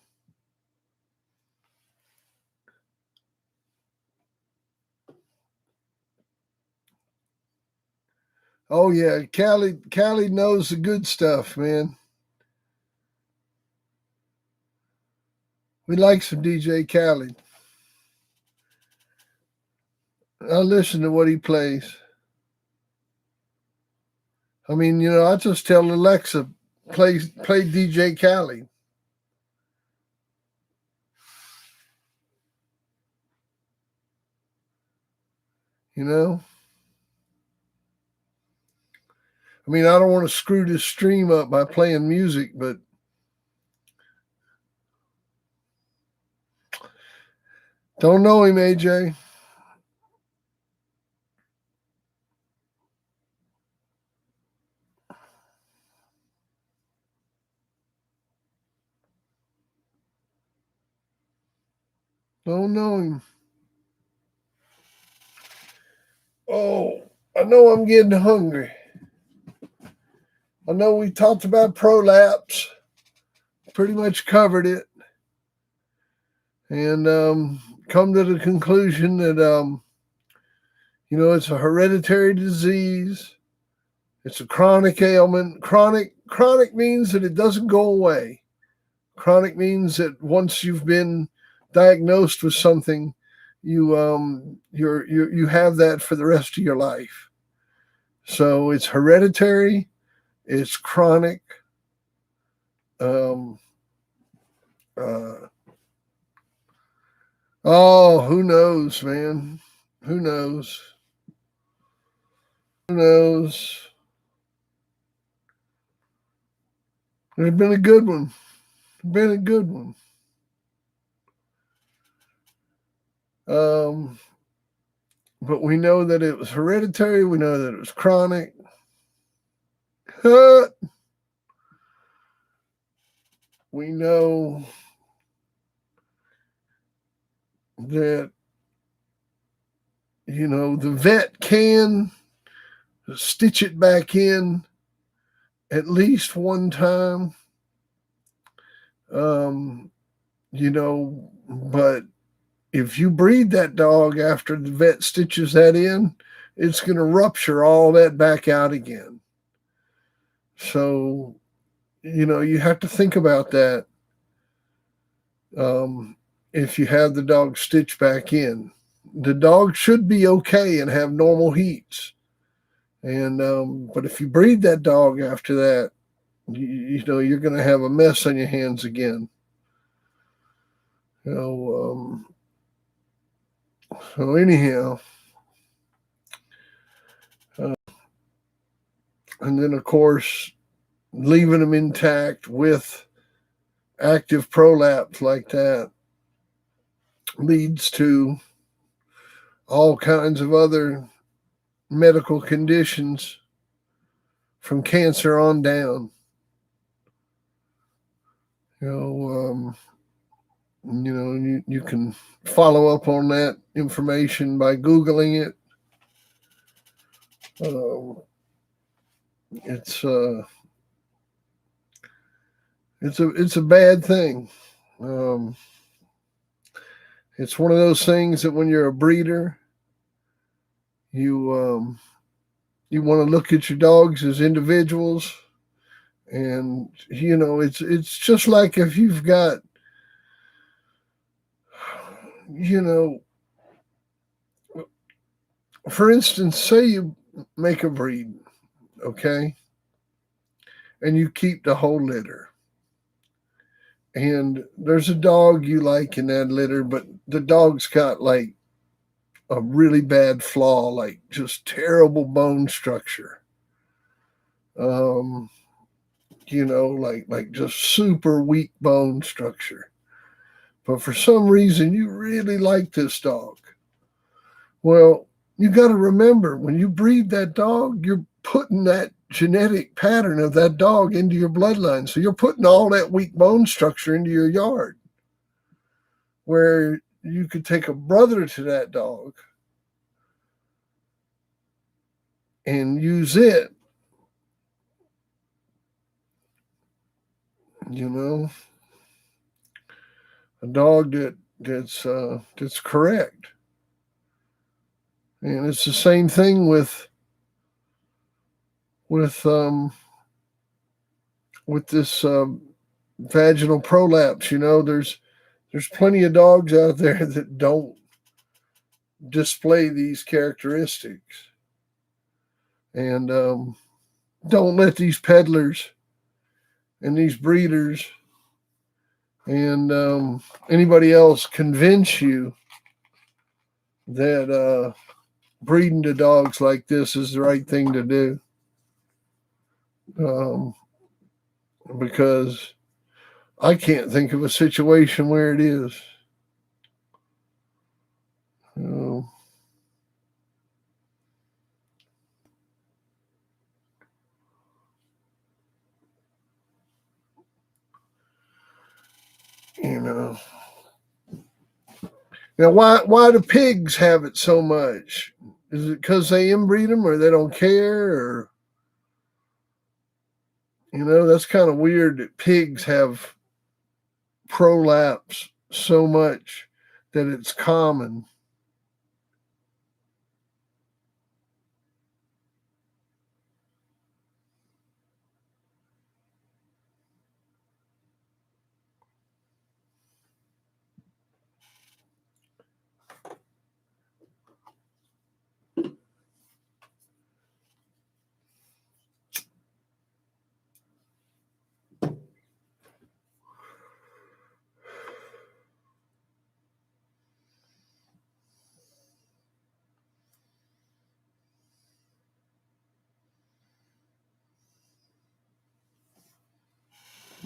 Oh yeah, Callie knows the good stuff, man. We like some DJ Khaled. I listen to what he plays. I mean, I just tell Alexa play DJ Khaled. You know, I mean, I don't want to screw this stream up by playing music, but don't know him, AJ. Don't know him. Oh, I know I'm getting hungry. I know we talked about Prolapse, pretty much covered it, and come to the conclusion that it's a hereditary disease. It's a chronic ailment. Chronic means that it doesn't go away. Chronic means that once you've been diagnosed with something, you have that for the rest of your life. So it's hereditary. It's chronic. Um, who knows, man? Who knows? Who knows? It's been a good one. Been a good one. But we know that it was hereditary. We know that it was chronic. We know that, the vet can stitch it back in at least one time. But if you breed that dog after the vet stitches that in, it's going to rupture all that back out again. So, you have to think about that. If you have the dog stitched back in, the dog should be okay and have normal heats. And but if you breed that dog after that, you're going to have a mess on your hands again. So anyhow, and then of course, leaving them intact with active prolapse like that leads to all kinds of other medical conditions from cancer on down. You can follow up on that information by Googling it. It's a bad thing. It's one of those things that when you're a breeder, you want to look at your dogs as individuals, And it's just like if you've got, you know, for instance, say you make a breed, okay, and you keep the whole litter. And there's a dog you like in that litter, but the dog's got like a really bad flaw, like just terrible bone structure. Um, like just super weak bone structure. But for some reason, you really like this dog. Well, you got to remember when you breed that dog, you're putting that genetic pattern of that dog into your bloodline. So you're putting all that weak bone structure into your yard, where you could take a brother to that dog and use it, you know, a dog that's correct. And it's the same thing with with this vaginal prolapse. There's plenty of dogs out there that don't display these characteristics, and don't let these peddlers and these breeders and anybody else convince you that breeding the dogs like this is the right thing to do. Um, because I can't think of a situation where it is. Um, you know. Now, why do pigs have it so much? Is it because they inbreed them, or they don't care, or that's kind of weird that pigs have prolapse so much that it's common.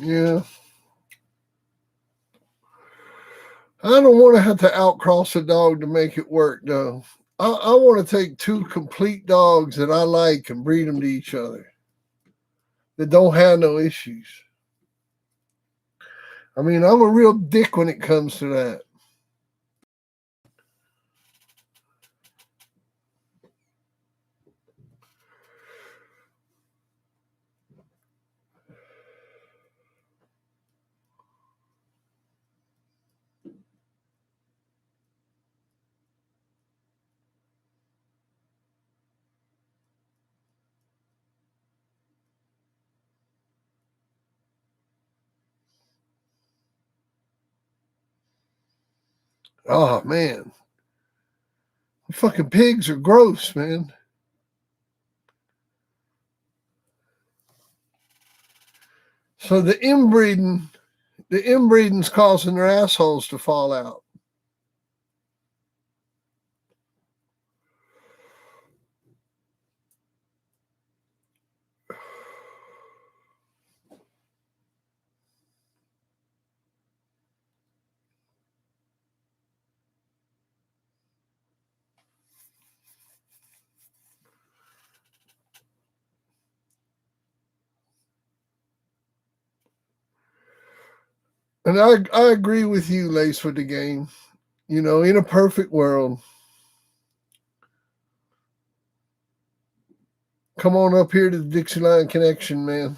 Yeah, I don't want to have to outcross a dog to make it work, though. I want to take two complete dogs that I like and breed them to each other that don't have no issues. I mean, I'm a real dick when it comes to that. Oh man, fucking pigs are gross, man. So the inbreeding's causing their assholes to fall out. And I agree with you, Lace, with the game. In a perfect world, come on up here to the Dixieline Connection, man.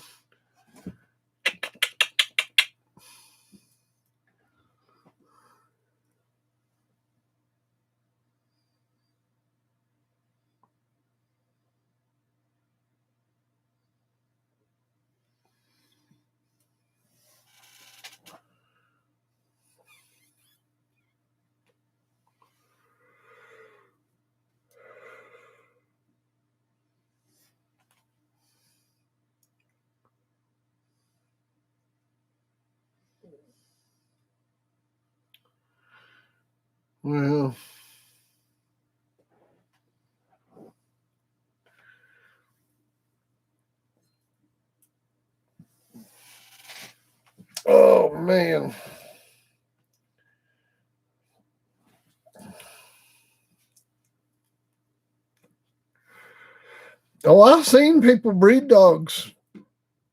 Well, oh man. Oh, I've seen people breed dogs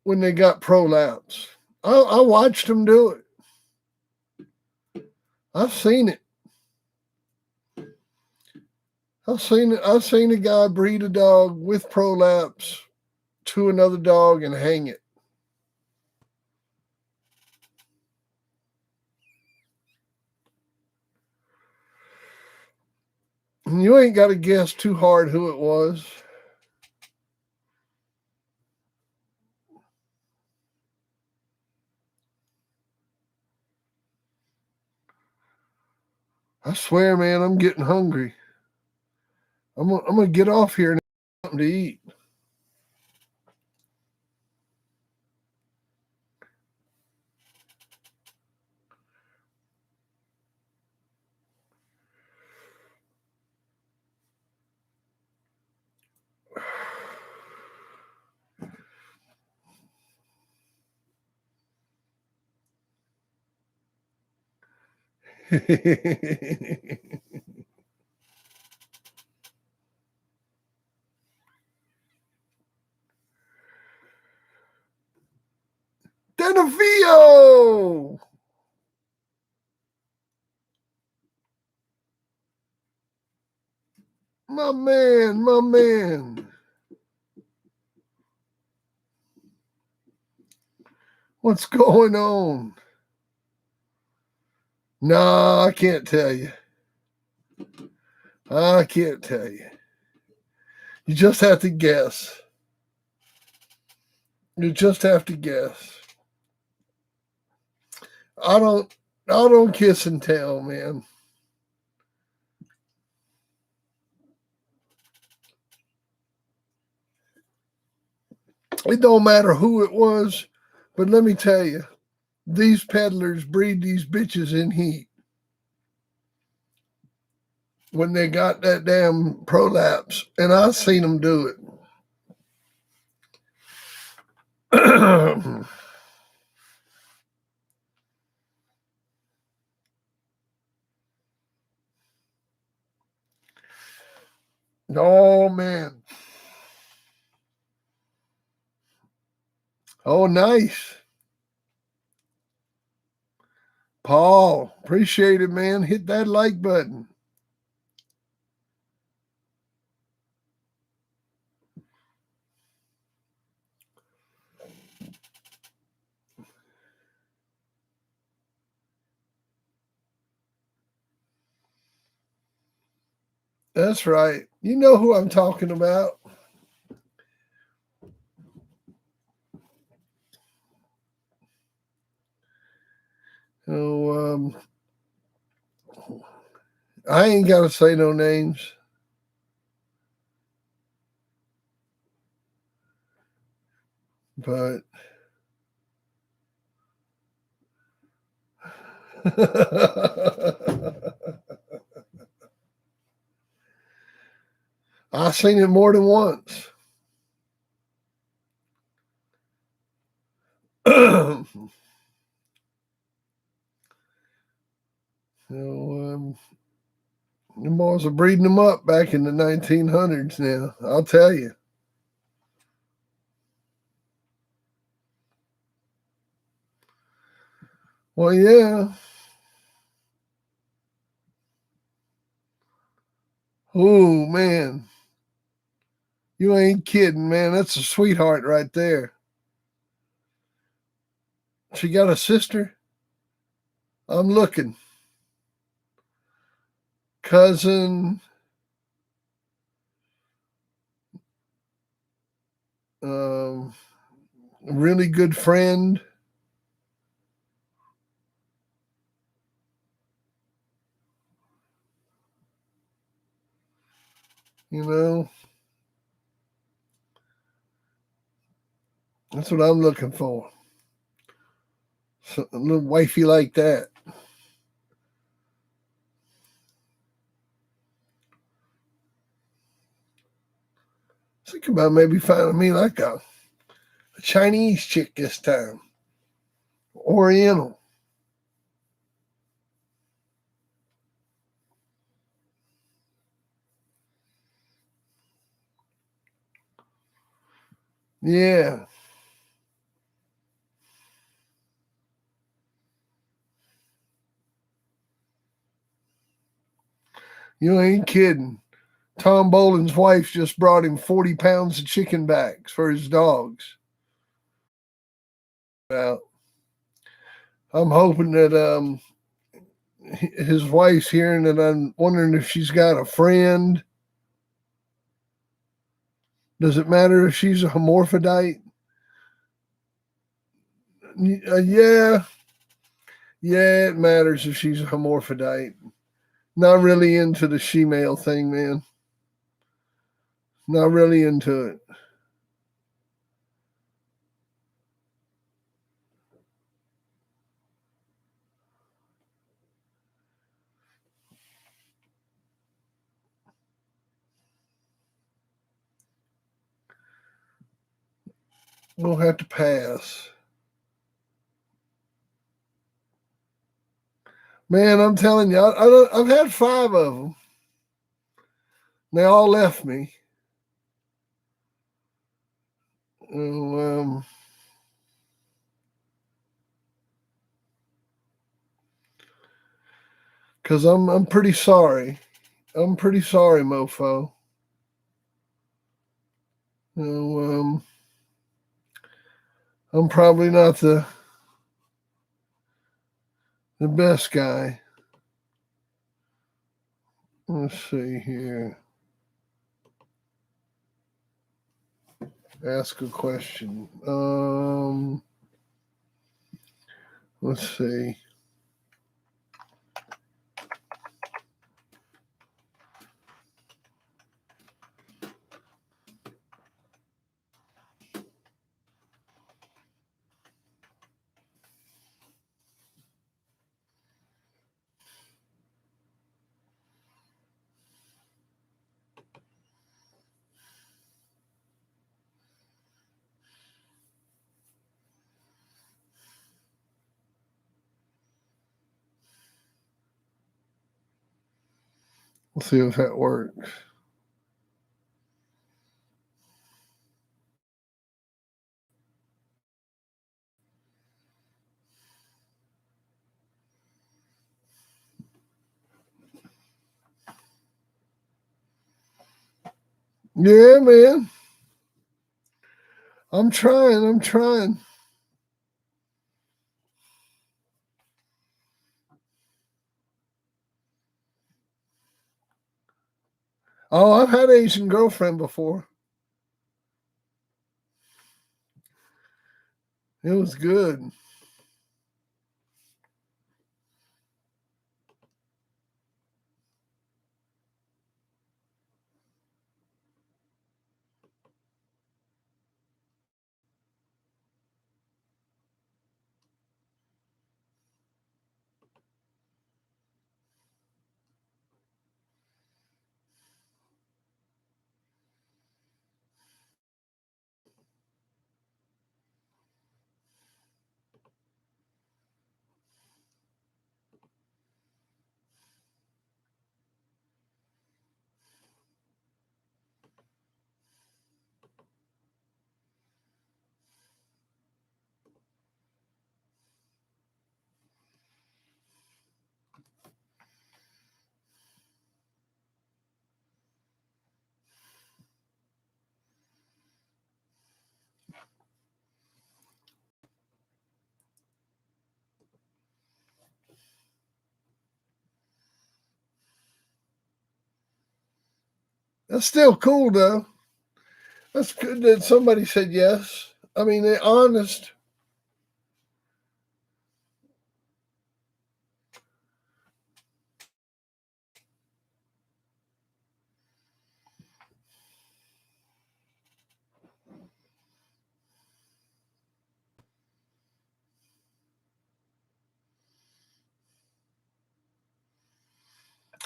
when they got prolapse. I watched them do it. I've seen it. I've seen a guy breed a dog with prolapse to another dog and hang it. And you ain't got to guess too hard who it was. I swear, man, I'm getting hungry. I'm gonna get off here and have something to eat. Denafio! My man, my man. What's going on? Nah, I can't tell you. I can't tell you. You just have to guess. You just have to guess. I don't kiss and tell, man. It don't matter who it was, but let me tell you, these peddlers breed these bitches in heat. When they got that damn prolapse, and I seen them do it. Oh man. Oh, nice. Paul, appreciate it, man. Hit that like button. That's right. You know who I'm talking about. Oh, I ain't got to say no names. But I've seen it more than once. The boys are breeding them up back in the 1900s now. I'll tell you. Well, yeah. Oh, man. You ain't kidding, man. That's a sweetheart right there. She got a sister? I'm looking. Cousin. Um, really good friend. You know, that's what I'm looking for. So, a little wifey like that. Think about maybe finding me like a Chinese chick this time. Oriental. Yeah. You ain't kidding. Tom Boland's wife just brought him 40 pounds of chicken backs for his dogs. Well, I'm hoping that his wife's hearing that. I'm wondering if she's got a friend. Does it matter if she's a hermaphrodite? Yeah. Yeah, it matters if she's a hermaphrodite. Not really into the she-male thing, man. Not really into it. We'll have to pass. Man, I'm telling you, I've had 5 of them. They all left me. Because I'm pretty sorry. I'm pretty sorry, mofo. I'm probably not the best guy. Let's see here. Ask a question. Let's see. Let's see if that works. Yeah, man. I'm trying. Oh, I've had an Asian girlfriend before. It was good. That's still cool, though. That's good that somebody said yes. I mean, they're honest.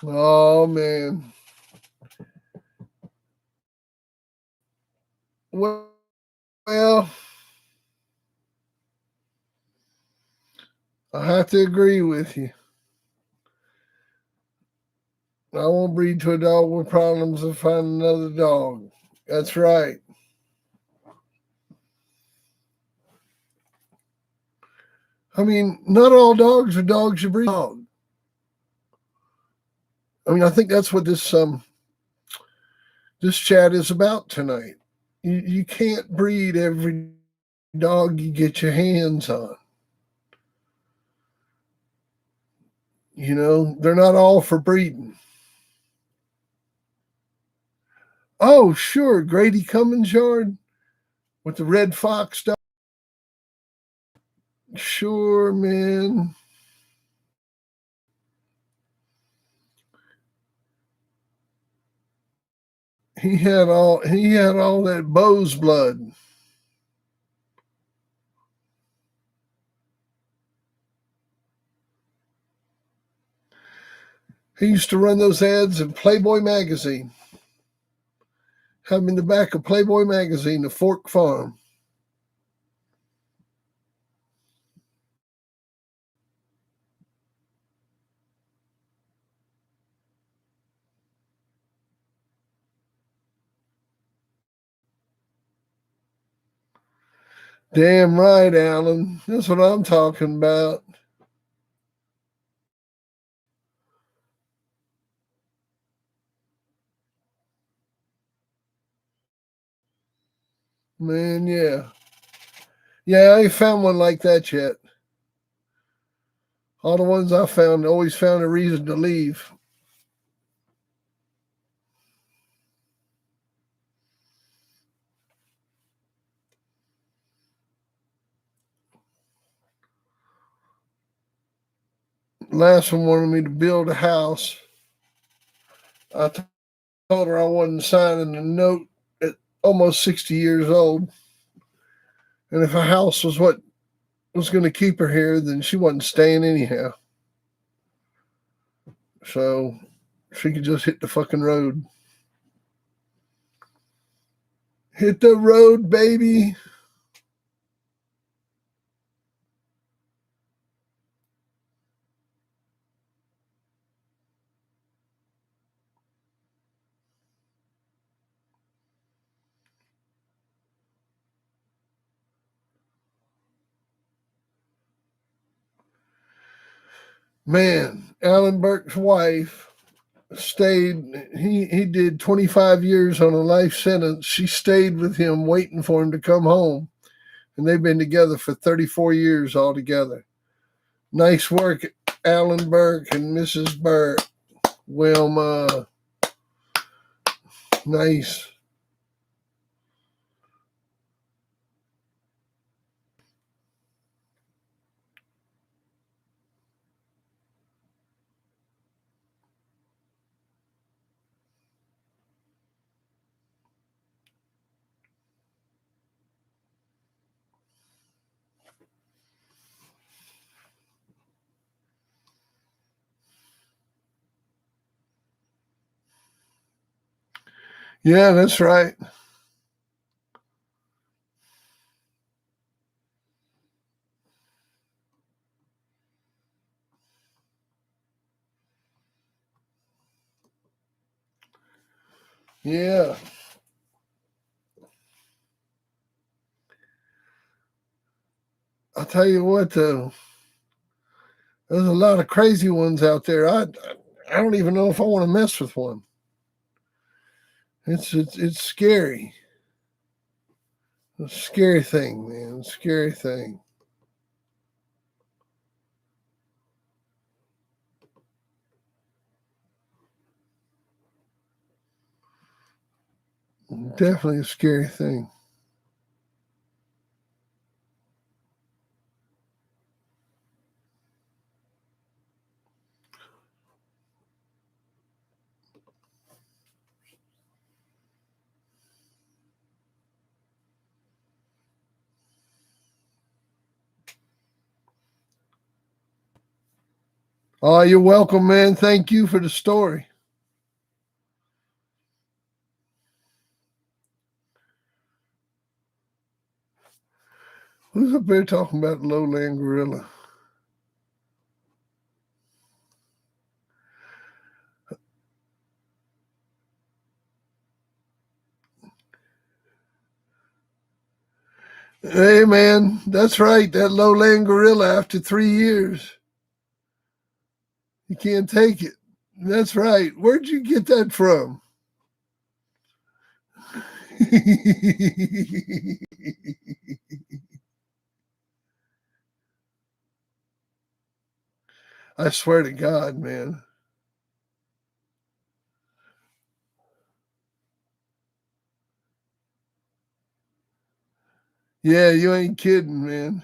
Oh, man. Well, I have to agree with you. I won't breed to a dog with problems and find another dog. That's right. I mean, not all dogs are dogs you breed. Dog. I mean, I think that's what this chat is about tonight. You can't breed every dog you get your hands on. You know, they're not all for breeding. Oh, sure, Grady Cummins' yard with the red fox dog. Sure, man. He had all that Bose blood. He used to run those ads in Playboy magazine. Have him in the back of Playboy magazine, the Fork Farm. Damn right, Alan. That's what I'm talking about. Man, yeah. Yeah, I ain't found one like that yet. All the ones I found always found a reason to leave. Last one wanted me to build a house. I told her I wasn't signing a note at almost 60 years old. And if a house was what was going to keep her here, then she wasn't staying anyhow. So she could just hit the fucking road. Hit the road, baby. Man, Alan Burke's wife stayed. He did 25 years on a life sentence. She stayed with him, waiting for him to come home, and they've been together for 34 years altogether. Nice work, Alan Burke and Mrs. Burke. Wilma, nice. Yeah, that's right. Yeah. I'll tell you what, though. There's a lot of crazy ones out there. I don't even know if I want to mess with one. It's scary. It's a scary thing, man. It's a scary thing. Definitely a scary thing. Oh, you're welcome, man. Thank you for the story. Who's up there talking about lowland gorilla? Hey, man, that's right. That lowland gorilla, after 3 years, you can't take it. That's right. Where'd you get that from? I swear to God, man. Yeah, you ain't kidding, man.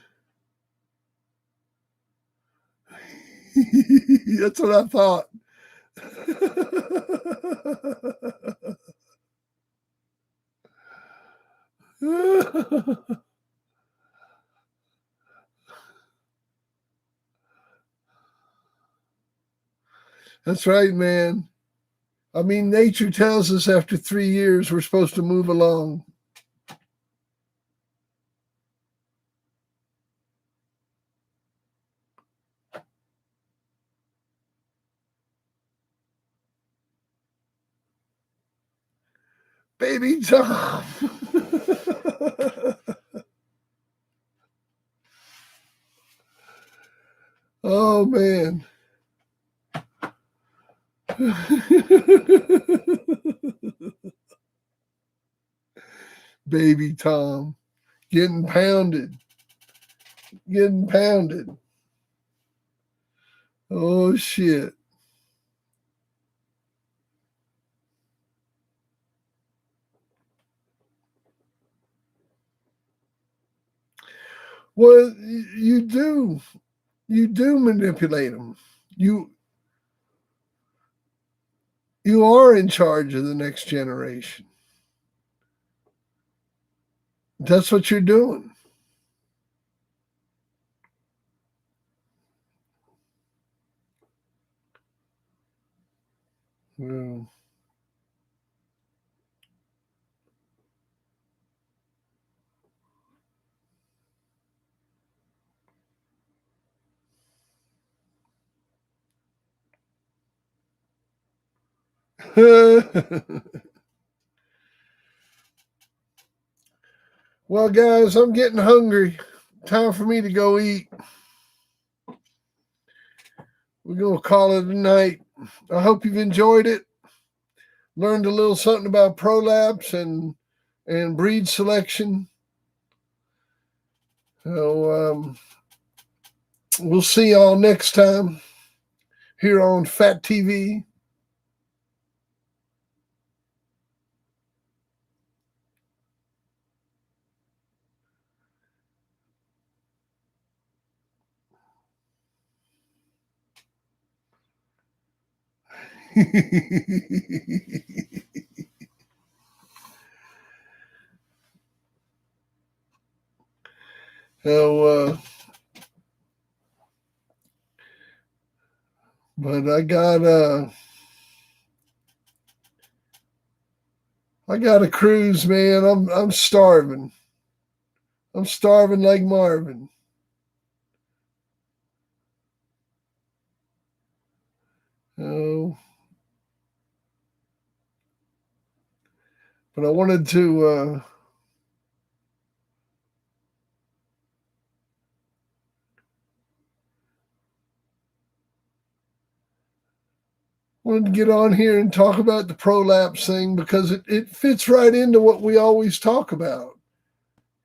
That's what I thought. That's right, man. I mean, nature tells us after 3 years we're supposed to move along. Baby Tom. Oh, man. Baby Tom. Getting pounded. Getting pounded. Oh, shit. Well, you do. You do manipulate them. You you are in charge of the next generation. That's what you're doing. Well, well, guys, I'm getting hungry. Time for me to go eat. We're going to call it a night. I hope you've enjoyed it. Learned a little something about prolapse and breed selection. So we'll see y'all next time here on Fat TV. So, but I got a cruise, man. I'm starving. I'm starving like Marvin. Oh, but I wanted to get on here and talk about the prolapse thing because it fits right into what we always talk about,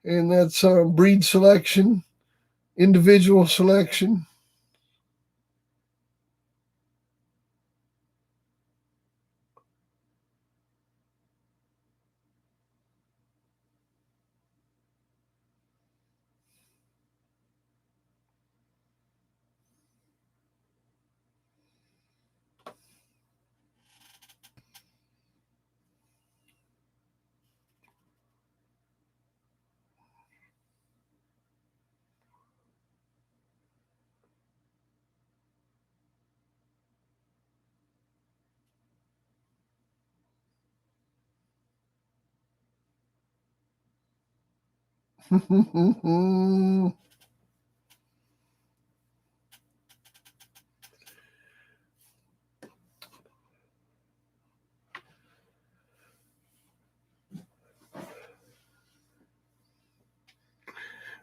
and that's breed selection, individual selection.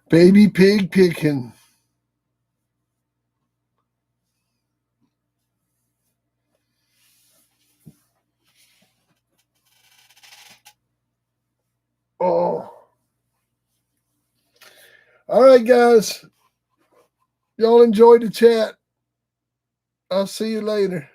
Baby pig picking. Oh. All right, guys. Y'all enjoyed the chat. I'll see you later.